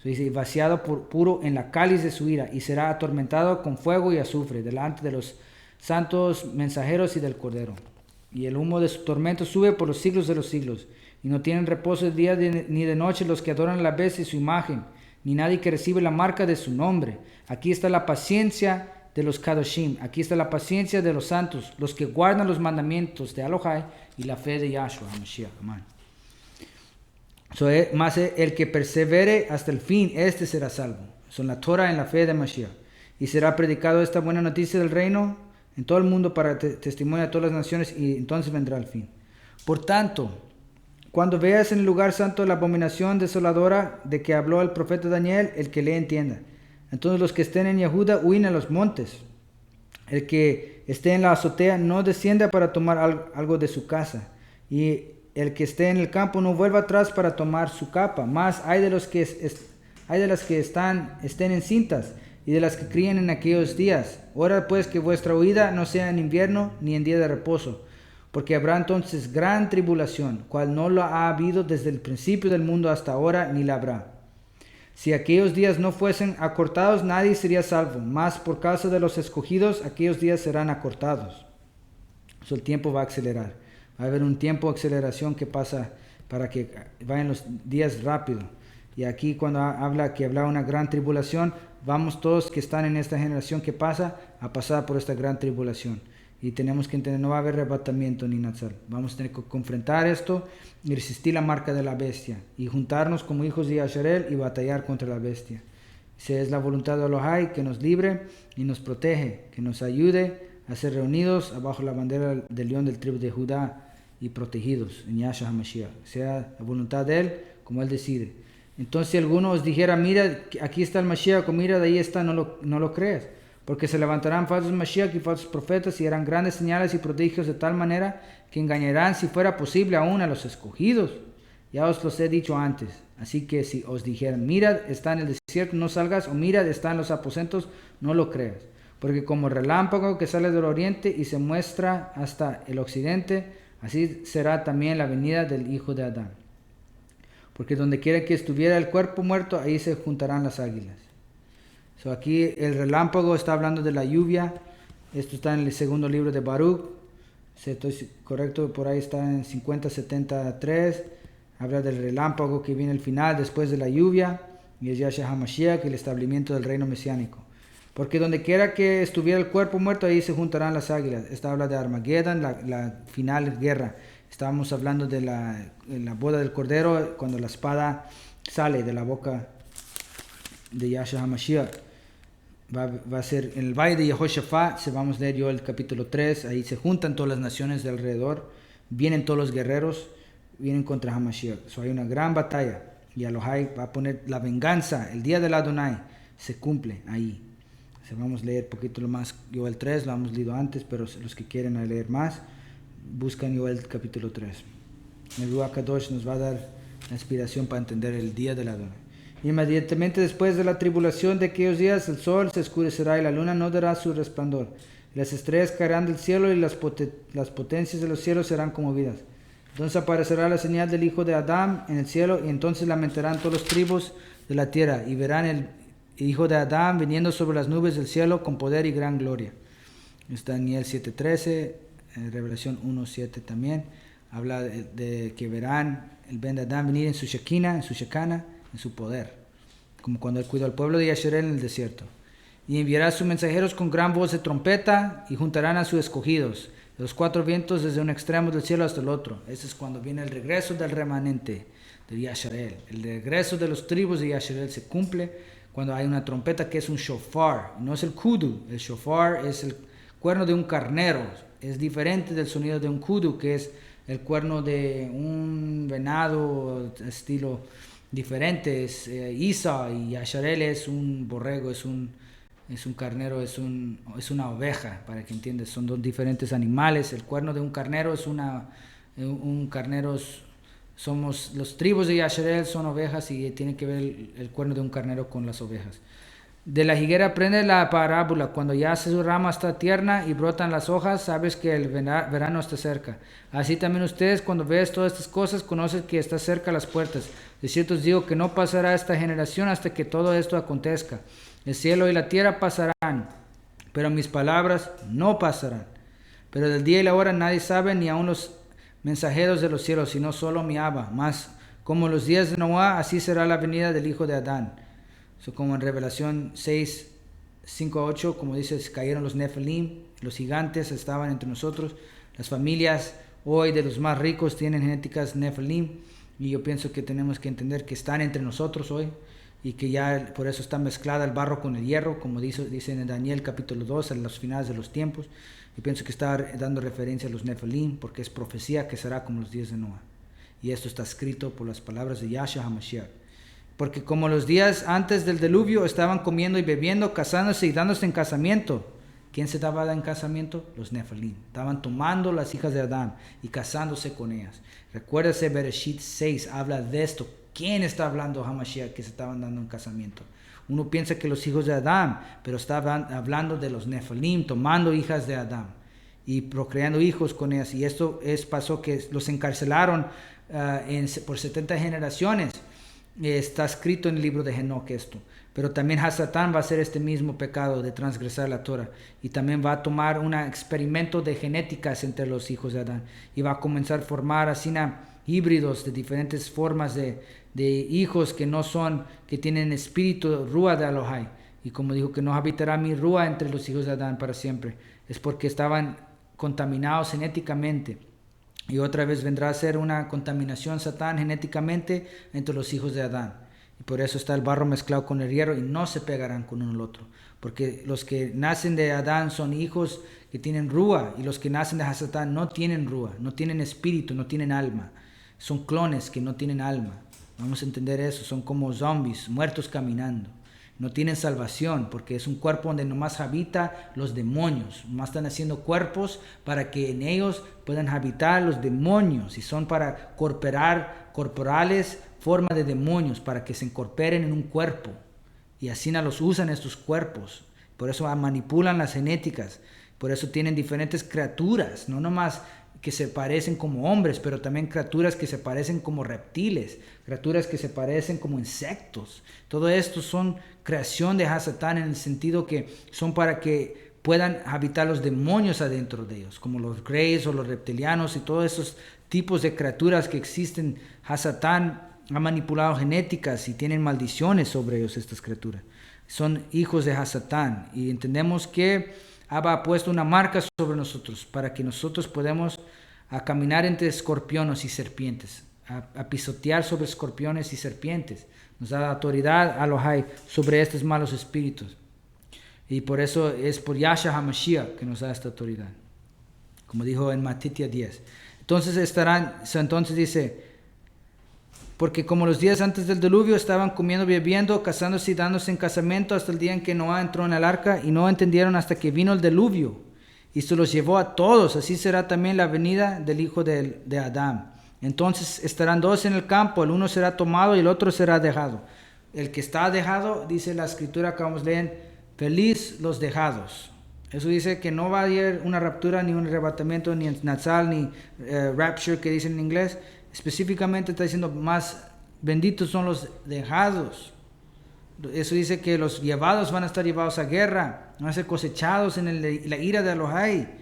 Dice, vaciado puro en la cáliz de su ira, y será atormentado con fuego y azufre delante de los santos mensajeros y del Cordero. Y el humo de su tormento sube por los siglos de los siglos. Y no tienen reposo de día ni de noche los que adoran a la bestia y su imagen, ni nadie que recibe la marca de su nombre. Aquí está la paciencia de los Kadoshim. Aquí está la paciencia de los santos, los que guardan los mandamientos de Elohai y la fe de Yahshua HaMashiach. Amén. Más el que persevere hasta el fin, este será salvo. Son la Torah en la fe de Mashiach. Y será predicado esta buena noticia del reino en todo el mundo para testimonio a todas las naciones, y entonces vendrá el fin. Por tanto, cuando veas en el lugar santo la abominación desoladora de que habló el profeta Daniel, el que le entienda. Entonces los que estén en Yehuda huyen a los montes. El que esté en la azotea no descienda para tomar algo de su casa. Y el que esté en el campo no vuelva atrás para tomar su capa. Más hay de las que estén encintas y de las que críen en aquellos días. Ora pues que vuestra huida no sea en invierno ni en día de reposo, porque habrá entonces gran tribulación, cual no la ha habido desde el principio del mundo hasta ahora, ni la habrá. Si aquellos días no fuesen acortados, nadie sería salvo, mas por causa de los escogidos, aquellos días serán acortados. El tiempo va a acelerar. Va a haber un tiempo de aceleración que pasa para que vayan los días rápido. Y aquí cuando habla que habrá una gran tribulación, vamos todos que están en esta generación que pasa a pasar por esta gran tribulación. Y tenemos que entender, no va a haber arrebatamiento ni nazar. Vamos a tener que confrontar esto y resistir la marca de la bestia. Y juntarnos como hijos de Yasharel y batallar contra la bestia. Si es la voluntad de Elohai que nos libre y nos protege, que nos ayude a ser reunidos bajo la bandera del león del tribu de Judá y protegidos en Yahshua HaMashiach. Sea la voluntad de Él como Él decide. Entonces si alguno os dijera, mira, aquí está el Mashiach, o mira, de ahí está, no lo creas. Porque se levantarán falsos Mashiach y falsos profetas y harán grandes señales y prodigios de tal manera que engañarán, si fuera posible, aún a los escogidos. Ya os los he dicho antes. Así que si os dijeran, mira, está en el desierto, no salgas, o mira, está en los aposentos, no lo creas. Porque como relámpago que sale del oriente y se muestra hasta el occidente, así será también la venida del Hijo de Adán. Porque donde quiera que estuviera el cuerpo muerto, ahí se juntarán las águilas. Aquí el relámpago está hablando de la lluvia. Esto está en el segundo libro de Baruch. Si estoy correcto, por ahí está en 50:73. Habla del relámpago que viene al final, después de la lluvia. Y es Yahshua HaMashiach, el establecimiento del reino mesiánico. Porque donde quiera que estuviera el cuerpo muerto, ahí se juntarán las águilas. Esta habla de Armageddon, la final guerra. Estábamos hablando de la boda del Cordero, cuando la espada sale de la boca de Yahshua HaMashiach. Va a ser en el valle de Yehoshaphat. Vamos a leer yo el capítulo 3. Ahí se juntan todas las naciones de alrededor. Vienen todos los guerreros. Vienen contra HaMashiach. Hay una gran batalla. Y Elohai va a poner la venganza. El día del Adonai se cumple ahí. Vamos a leer un poquito más Yoel 3. Lo hemos leído antes, pero los que quieren leer más, buscan Yoel capítulo 3. El Ruach Kadosh nos va a dar la inspiración para entender el día del Adonai. Inmediatamente después de la tribulación de aquellos días, el sol se oscurecerá y la luna no dará su resplandor. Las estrellas caerán del cielo y las potencias de los cielos serán conmovidas. Entonces aparecerá la señal del Hijo de Adán en el cielo, y entonces lamentarán todas las tribus de la tierra y verán el Hijo de Adán viniendo sobre las nubes del cielo con poder y gran gloria. Está en Daniel 7:13, Revelación 1:7 también. Habla de que verán el Ben de Adán venir en su Shekinah, en su Shekinah, en su poder, como cuando él cuidó al pueblo de Yasharel en el desierto. Y enviará a sus mensajeros con gran voz de trompeta y juntarán a sus escogidos de los cuatro vientos desde un extremo del cielo hasta el otro. Ese es cuando viene el regreso del remanente de Yasharel. El regreso de los tribus de Yasharel se cumple cuando hay una trompeta que es un shofar. No es el kudu, el shofar es el cuerno de un carnero. Es diferente del sonido de un kudu, que es el cuerno de un venado estilo diferente. Es Isa, y Yasharel es un borrego, es un carnero, es una oveja, para que entiendas. Son dos diferentes animales. El cuerno de un carnero es un carnero. Somos los tribus de Yasharel, son ovejas, y tiene que ver el cuerno de un carnero con las ovejas. De la higuera aprende la parábola. Cuando ya su rama está tierna y brotan las hojas, sabes que el verano está cerca. Así también ustedes, cuando ves todas estas cosas, conocen que está cerca las puertas. De cierto os digo que no pasará esta generación hasta que todo esto acontezca. El cielo y la tierra pasarán, pero mis palabras no pasarán. Pero del día y la hora nadie sabe, ni aun los mensajeros de los cielos, sino solo mi Abba. Mas como los días de Noé, así será la venida del Hijo de Adán. Como en Revelación 6, 5 a 8, como dice, cayeron los Nefilim, los gigantes estaban entre nosotros. Las familias hoy de los más ricos tienen genéticas Nefilim, y yo pienso que tenemos que entender que están entre nosotros hoy, y que ya por eso está mezclada el barro con el hierro, como dice en Daniel capítulo 2, en los finales de los tiempos. Yo pienso que está dando referencia a los Nefilim, porque es profecía que será como los días de Noé. Y esto está escrito por las palabras de Yahshua HaMashiach. Porque como los días antes del diluvio estaban comiendo y bebiendo, casándose y dándose en casamiento. ¿Quién se daba en casamiento? Los Nefilim. Estaban tomando las hijas de Adán y casándose con ellas. Recuérdese, Bereshit 6 habla de esto. ¿Quién está hablando Hamashiach que se estaban dando en casamiento? Uno piensa que los hijos de Adán, pero estaban hablando de los Nefilim, tomando hijas de Adán y procreando hijos con ellas. Y esto pasó que los encarcelaron por 70 generaciones. Está escrito en el libro de Enoc esto. Pero también Hasatán va a hacer este mismo pecado de transgresar la Torah. Y también va a tomar un experimento de genéticas entre los hijos de Adán. Y va a comenzar a formar así híbridos de diferentes formas de hijos que tienen espíritu Rúa de Elohai. Y como dijo que no habitará mi Rúa entre los hijos de Adán para siempre. Es porque estaban contaminados genéticamente. Y otra vez vendrá a ser una contaminación Satán genéticamente entre los hijos de Adán. Y por eso está el barro mezclado con el hierro y no se pegarán con uno al otro. Porque los que nacen de Adán son hijos que tienen Rúa, y los que nacen de Hasatán no tienen Rúa, no tienen espíritu, no tienen alma. Son clones que no tienen alma. Vamos a entender eso, son como zombies, muertos caminando. No tienen salvación porque es un cuerpo donde nomás habita los demonios. Nomás están haciendo cuerpos para que en ellos puedan habitar los demonios. Y son para corporales, forma de demonios, para que se incorporen en un cuerpo. Y así los usan estos cuerpos. Por eso manipulan las genéticas. Por eso tienen diferentes criaturas. No nomás que se parecen como hombres, pero también criaturas que se parecen como reptiles, criaturas que se parecen como insectos. Todo esto son creación de Hasatán en el sentido que son para que puedan habitar los demonios adentro de ellos, como los greys o los reptilianos y todos esos tipos de criaturas que existen. Hasatán ha manipulado genéticas y tienen maldiciones sobre ellos, estas criaturas. Son hijos de Hasatán y entendemos que Abba ha puesto una marca sobre nosotros para que nosotros podamos caminar entre escorpiones y serpientes, a pisotear sobre escorpiones y serpientes. Nos da autoridad a Elohai sobre estos malos espíritus. Y por eso es por Yahshua HaMashiach que nos da esta autoridad. Como dijo en Matitia 10. Entonces dice, porque como los días antes del diluvio estaban comiendo, bebiendo, casándose y dándose en casamiento hasta el día en que Noé entró en el arca, y no entendieron hasta que vino el diluvio y se los llevó a todos. Así será también la venida del Hijo de Adán. Entonces estarán dos en el campo, el uno será tomado y el otro será dejado. El que está dejado, dice la escritura que vamos a leer, feliz los dejados. Eso dice que no va a haber una raptura, ni un arrebatamiento, ni nazal, ni rapture que dicen en inglés. Específicamente está diciendo más benditos son los dejados. Eso dice que los llevados van a estar llevados a guerra, van a ser cosechados en la ira de Elohai.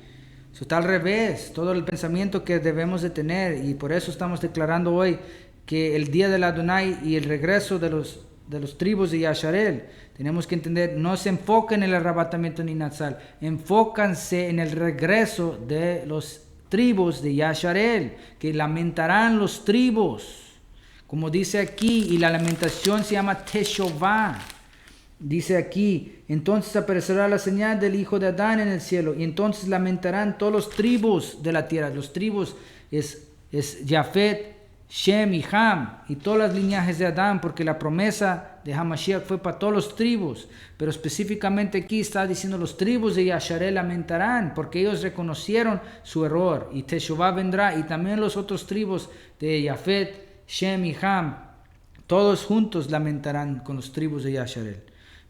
Eso está al revés, todo el pensamiento que debemos de tener, y por eso estamos declarando hoy que el día del Adonai y el regreso de los tribus de Yasharel, tenemos que entender, no se enfoquen en el arrebatamiento ni nazal, enfócanse en el regreso de los tribus de Yasharel, que lamentarán los tribus, como dice aquí, y la lamentación se llama Teshuvah. Dice aquí, entonces aparecerá la señal del Hijo de Adán en el cielo, y entonces lamentarán todos los tribus de la tierra. Los tribus es Jafet, Shem y Ham, y todas las linajes de Adán, porque la promesa de Hamashiach fue para todos los tribus, pero específicamente aquí está diciendo los tribus de Yasharel lamentarán, porque ellos reconocieron su error, y Teshuvah vendrá, y también los otros tribus de Jafet, Shem y Ham, todos juntos lamentarán con los tribus de Yasharel.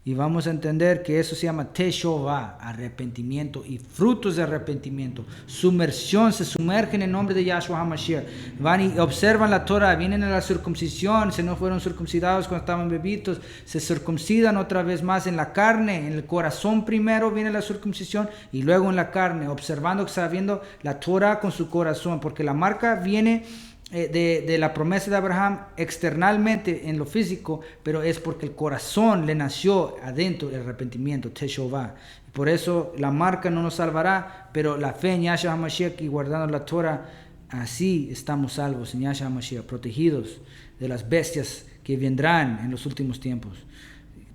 Y vamos a entender que eso se llama Teshuvah, arrepentimiento y frutos de arrepentimiento. Sumersión, se sumergen en nombre de Yahshua HaMashiach. Van y observan la Torah, vienen a la circuncisión, si no fueron circuncidados cuando estaban bebitos, se circuncidan otra vez más en la carne, en el corazón primero viene la circuncisión y luego en la carne, observando, sabiendo la Torah con su corazón, porque la marca viene de la promesa de Abraham externalmente en lo físico, pero es porque el corazón le nació adentro el arrepentimiento, Teshuvah. Por eso la marca no nos salvará, pero la fe en Yahshua HaMashiach y guardando la Torah, así estamos salvos en Yahshua HaMashiach, protegidos de las bestias que vendrán en los últimos tiempos.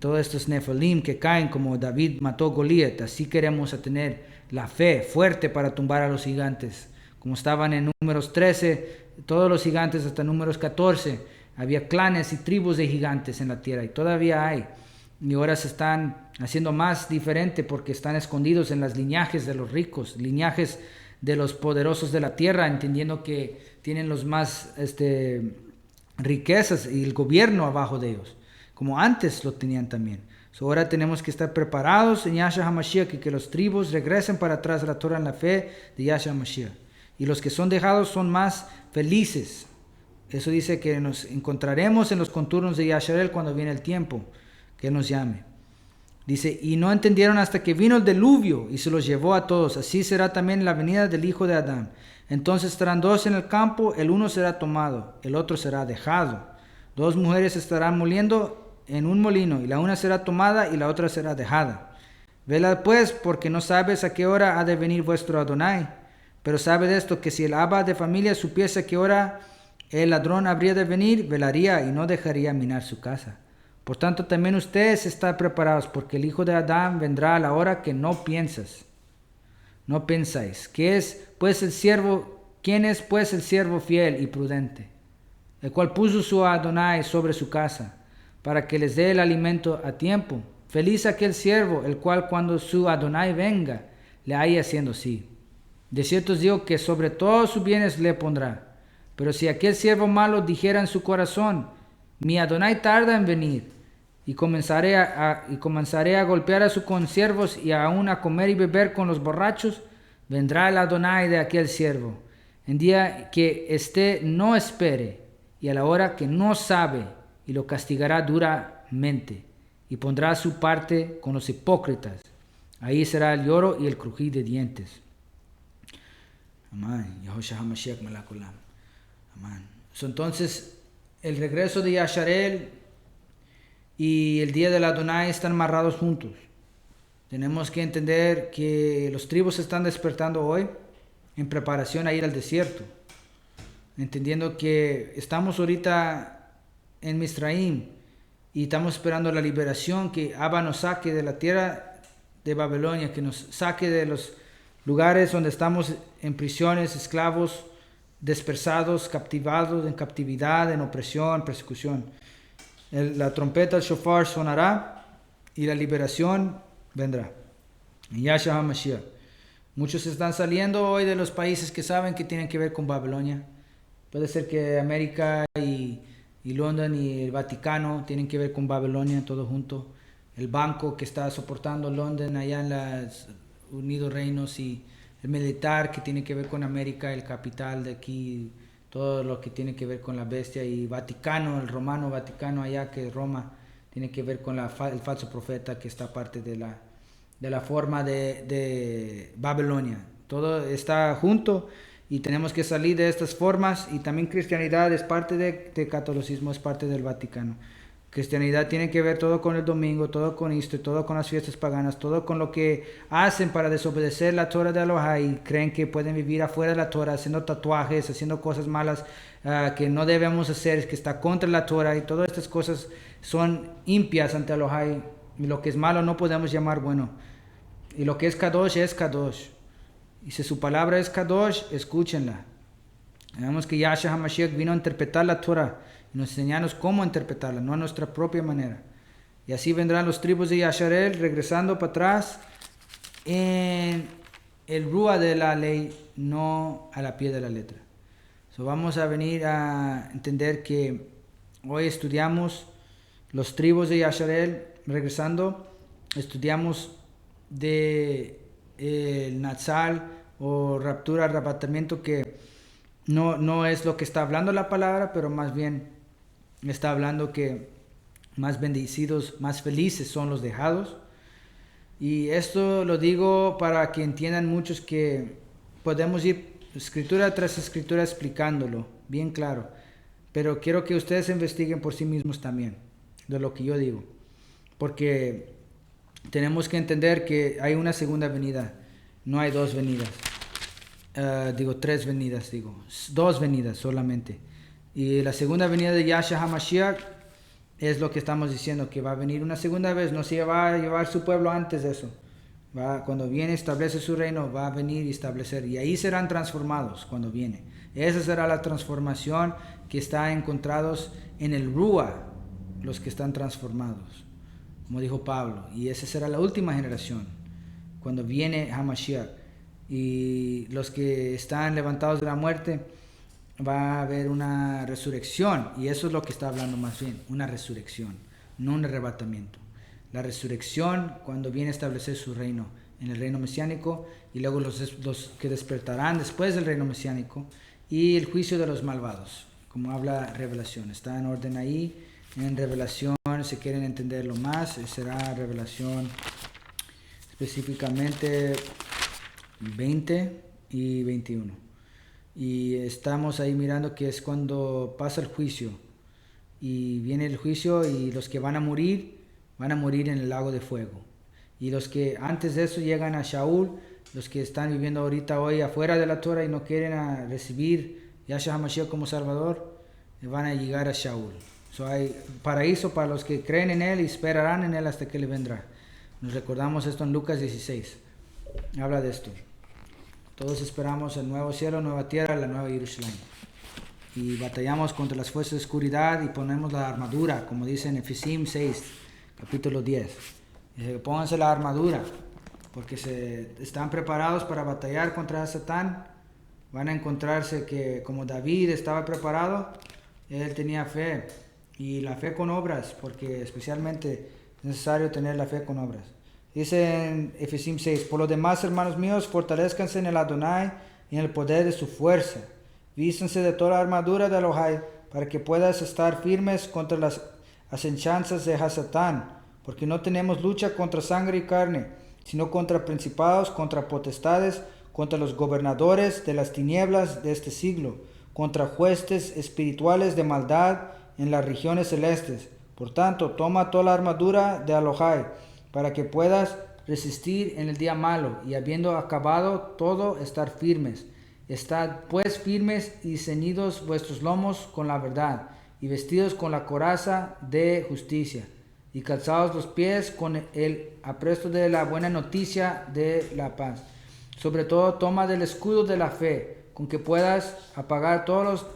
Todos estos Nefilim que caen como David mató a Goliat, así queremos tener la fe fuerte para tumbar a los gigantes. Como estaban en Números 13, todos los gigantes hasta Números 14, había clanes y tribus de gigantes en la tierra y todavía hay. Y ahora se están haciendo más diferente porque están escondidos en las linajes de los ricos, linajes de los poderosos de la tierra, entendiendo que tienen los más riquezas y el gobierno abajo de ellos, como antes lo tenían también. Ahora tenemos que estar preparados en Yahshua HaMashiach y que los tribus regresen para atrás a la Torah en la fe de Yahshua HaMashiach. Y los que son dejados son más felices. Eso dice que nos encontraremos en los contornos de Yasharel cuando viene el tiempo que Él nos llame. Dice, y no entendieron hasta que vino el diluvio y se los llevó a todos. Así será también la venida del Hijo de Adán. Entonces estarán dos en el campo, el uno será tomado, el otro será dejado. Dos mujeres estarán moliendo en un molino, y la una será tomada y la otra será dejada. Vela pues, porque no sabes a qué hora ha de venir vuestro Adonai. Pero sabe de esto, que si el abba de familia supiese a qué hora el ladrón habría de venir, velaría y no dejaría minar su casa. Por tanto, también ustedes están preparados, porque el Hijo de Adán vendrá a la hora que no pensáis. ¿Quién es pues el siervo fiel y prudente, el cual puso su Adonai sobre su casa, para que les dé el alimento a tiempo? Feliz aquel siervo, el cual cuando su Adonai venga, le haya haciendo así. De cierto os digo que sobre todos sus bienes le pondrá. Pero si aquel siervo malo dijera en su corazón, mi Adonai tarda en venir, y comenzaré a golpear a sus consiervos y aún a comer y beber con los borrachos, vendrá el Adonai de aquel siervo, en día que éste no espere, y a la hora que no sabe, y lo castigará duramente, y pondrá su parte con los hipócritas. Ahí será el lloro y el crujir de dientes. Amén. Yahushua HaMashiach Melech Olam. Amén. Entonces, el regreso de Yasharel y el día del Adonai están amarrados juntos. Tenemos que entender que los tribus se están despertando hoy en preparación a ir al desierto. Entendiendo que estamos ahorita en Misraim y estamos esperando la liberación, que Abba nos saque de la tierra de Babilonia, que nos saque de los lugares donde estamos en prisiones, esclavos, dispersados, captivados, en captividad, en opresión, persecución. La trompeta, el shofar sonará y la liberación vendrá. En Yahshua HaMashiach. Muchos están saliendo hoy de los países que saben que tienen que ver con Babilonia. Puede ser que América y London y el Vaticano tienen que ver con Babilonia, todo junto. El banco que está soportando London allá en los Unidos Reinos, y el militar que tiene que ver con América, el capital de aquí, todo lo que tiene que ver con la bestia, y Vaticano, el romano Vaticano allá, que Roma tiene que ver con el falso profeta que está parte de la forma de Babilonia. Todo está junto y tenemos que salir de estas formas. Y también cristianidad es parte de catolicismo, es parte del Vaticano. Cristianidad tiene que ver todo con el domingo, todo con esto, todo con las fiestas paganas, todo con lo que hacen para desobedecer la Torah de Elohai, y creen que pueden vivir afuera de la Torah, haciendo tatuajes, haciendo cosas malas que no debemos hacer, que está contra la Torah, y todas estas cosas son impias ante Elohai, y lo que es malo no podemos llamar bueno, y lo que es Kadosh es Kadosh, y si su palabra es Kadosh, escúchenla. Vemos que Yahshua HaMashiach vino a interpretar la Torah y nos enseñarnos cómo interpretarla, no a nuestra propia manera. Y así vendrán los tribus de Yasharel regresando para atrás en el rúa de la ley, no a la pie de la letra. Vamos a venir a entender que hoy estudiamos los tribus de Yasharel, regresando, estudiamos de el Natsal o raptura, arrebatamiento, que no es lo que está hablando la palabra, pero más bien está hablando que más bendecidos, más felices son los dejados. Y esto lo digo para que entiendan muchos que podemos ir escritura tras escritura explicándolo bien claro, pero quiero que ustedes investiguen por sí mismos también de lo que yo digo, porque tenemos que entender que hay una segunda venida, no hay dos venidas. Tres venidas, dos venidas solamente. Y la segunda venida de Yahshua HaMashiach es lo que estamos diciendo, que va a venir una segunda vez, no se va a llevar su pueblo antes de eso. Cuando viene, establece su reino, va a venir y establecer, y ahí serán transformados cuando viene. Esa será la transformación que está encontrados en el Rúa, los que están transformados, como dijo Pablo, y esa será la última generación, cuando viene HaMashiach. Y los que están levantados de la muerte, va a haber una resurrección, y eso es lo que está hablando más bien, una resurrección, no un arrebatamiento. La resurrección cuando viene a establecer su reino, en el reino mesiánico, y luego los que despertarán después del reino mesiánico, y el juicio de los malvados, como habla Revelación. Está en orden ahí, en Revelación, si quieren entenderlo más, será Revelación específicamente 20 y 21. Y estamos ahí mirando que es cuando pasa el juicio, y viene el juicio, y los que van a morir en el lago de fuego. Y los que antes de eso llegan a Shaul, los que están viviendo ahorita hoy afuera de la Torah y no quieren recibir Yahshua HaMashiach como Salvador, van a llegar a Shaul. Hay paraíso para los que creen en Él y esperarán en Él hasta que Él vendrá. Nos recordamos esto en Lucas 16. Habla de esto. Todos esperamos el nuevo cielo, nueva tierra, la nueva Jerusalén. Y batallamos contra las fuerzas de oscuridad y ponemos la armadura, como dice en Efesios 6, capítulo 10. Dice, pónganse la armadura, porque están preparados para batallar contra Satán. Van a encontrarse que como David estaba preparado, él tenía fe, y la fe con obras, porque especialmente es necesario tener la fe con obras. Dice en Efesios 6, por lo demás, hermanos míos, fortalezcanse en el Adonai y en el poder de su fuerza. Vístanse de toda la armadura de Elohai, para que puedas estar firmes contra las asechanzas de Hasatán, porque no tenemos lucha contra sangre y carne, sino contra principados, contra potestades, contra los gobernadores de las tinieblas de este siglo, contra huestes espirituales de maldad en las regiones celestes. Por tanto, toma toda la armadura de Elohai, para que puedas resistir en el día malo, y habiendo acabado todo, estar firmes. Estad pues firmes y ceñidos vuestros lomos con la verdad, y vestidos con la coraza de justicia, y calzados los pies con el apresto de la buena noticia de la paz. Sobre todo toma del escudo de la fe, con que puedas apagar todas las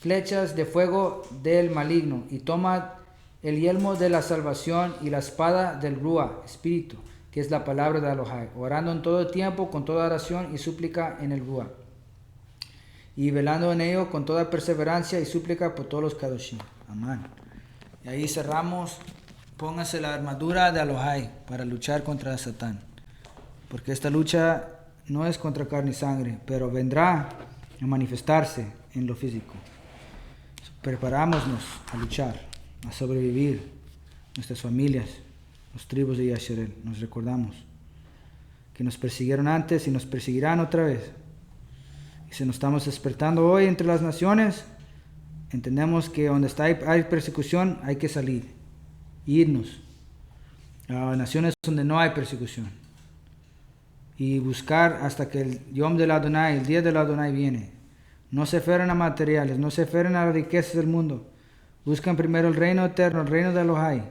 flechas de fuego del maligno, y toma el yelmo de la salvación y la espada del Rúa, Espíritu, que es la palabra de Elohai, orando en todo tiempo con toda oración y súplica en el Rúa, y velando en ello con toda perseverancia y súplica por todos los Kadoshim. Amén. Y ahí cerramos. Póngase la armadura de Elohai para luchar contra Satán, porque esta lucha no es contra carne y sangre, pero vendrá a manifestarse en lo físico. Preparámonos a luchar, a sobrevivir, nuestras familias, los tribus de Yasharel. Nos recordamos que nos persiguieron antes y nos perseguirán otra vez. Y si nos estamos despertando hoy entre las naciones, entendemos que donde hay persecución hay que salir, irnos a naciones donde no hay persecución, y buscar hasta que el Yom del Adonai, el día del Adonai viene. No se aferren a materiales, no se aferren a las riquezas del mundo. Buscan primero el reino eterno, el reino de Elohai.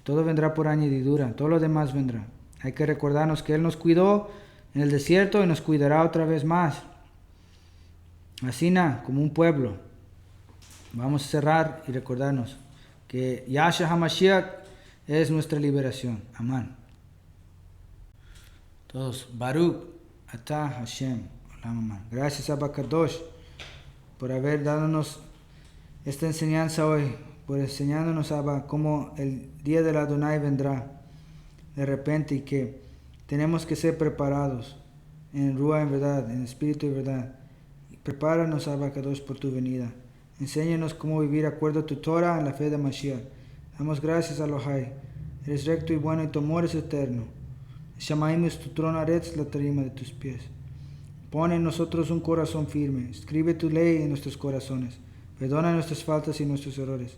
Todo vendrá por añadidura, todo lo demás vendrá. Hay que recordarnos que Él nos cuidó en el desierto y nos cuidará otra vez más. Así como un pueblo. Vamos a cerrar y recordarnos que Yahshua HaMashiach es nuestra liberación. Amén. Todos, Baruch Atah Hashem. Gracias a Bakadosh por haber dado esta enseñanza hoy, por enseñándonos, Abba, cómo el día del Adonai vendrá de repente y que tenemos que ser preparados en Ruah en verdad, en espíritu y verdad. Y prepáranos, Abba Kadosh, por tu venida. Enséñanos cómo vivir acuerdo a tu Torah en la fe de Mashiach. Damos gracias a Elohai. Eres recto y bueno y tu amor es eterno. Shamaim es tu trono, Aretz la tarima de tus pies. Pon en nosotros un corazón firme. Escribe tu ley en nuestros corazones. Perdona nuestras faltas y nuestros errores.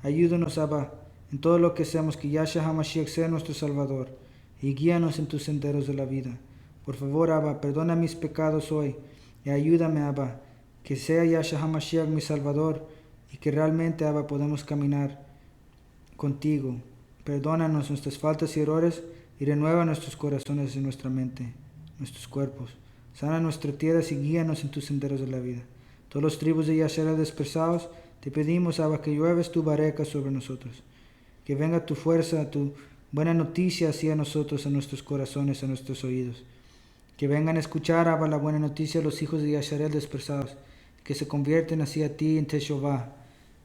Ayúdanos, Abba, en todo lo que hacemos, que Yahshua HaMashiach sea nuestro Salvador, y guíanos en tus senderos de la vida. Por favor, Abba, perdona mis pecados hoy, y ayúdame, Abba, que sea Yahshua HaMashiach mi Salvador, y que realmente, Abba, podamos caminar contigo. Perdónanos nuestras faltas y errores, y renueva nuestros corazones y nuestra mente, nuestros cuerpos. Sana nuestra tierra y guíanos en tus senderos de la vida. Todos los tribus de Yasharel dispersados, te pedimos, Abba, que llueves tu bareca sobre nosotros. Que venga tu fuerza, tu buena noticia hacia nosotros, a nuestros corazones, a nuestros oídos. Que vengan a escuchar, Abba, la buena noticia los hijos de Yasharel dispersados, que se convierten hacia ti en Teshuvah.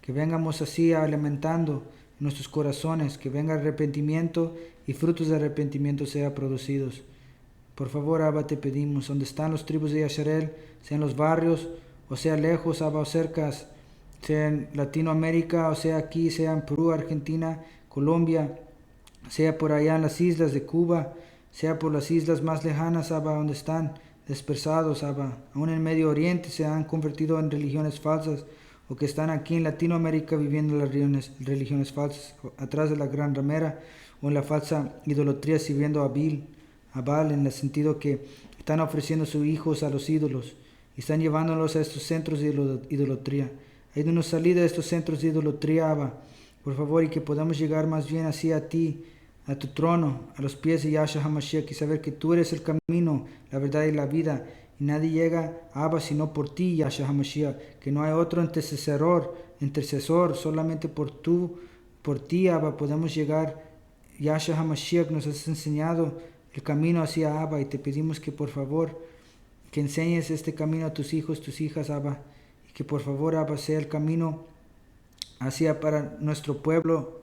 Que vengamos así alimentando nuestros corazones, que venga arrepentimiento y frutos de arrepentimiento sean producidos. Por favor, Abba, te pedimos, donde están los tribus de Yasharel, sean los barrios, o sea lejos, Abba, o cercas, sea en Latinoamérica, o sea aquí, sea en Perú, Argentina, Colombia, sea por allá en las islas de Cuba, sea por las islas más lejanas, Abba, donde están dispersados, Abba, aún en Medio Oriente se han convertido en religiones falsas, o que están aquí en Latinoamérica viviendo las religiones falsas, atrás de la gran ramera, o en la falsa idolatría sirviendo a Baal, en el sentido que están ofreciendo sus hijos a los ídolos, y están llevándolos a estos centros de idolatría. Ayúdanos a salir de estos centros de idolatría, Abba, por favor, y que podamos llegar más bien así a ti, a tu trono, a los pies de Yahshua HaMashiach, y saber que tú eres el camino, la verdad y la vida, y nadie llega a Abba sino por ti, Yahshua HaMashiach, que no hay otro intercesor, solamente por ti, Abba, podemos llegar. Yahshua HaMashiach, nos has enseñado el camino hacia Abba, y te pedimos que por favor, que enseñes este camino a tus hijos, tus hijas, Abba, y que por favor, Abba, sea el camino hacia para nuestro pueblo,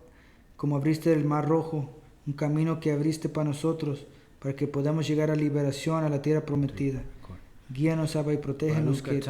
como abriste el Mar Rojo, un camino que abriste para nosotros, para que podamos llegar a liberación, a la tierra prometida. Guíanos, Abba, y protégenos, que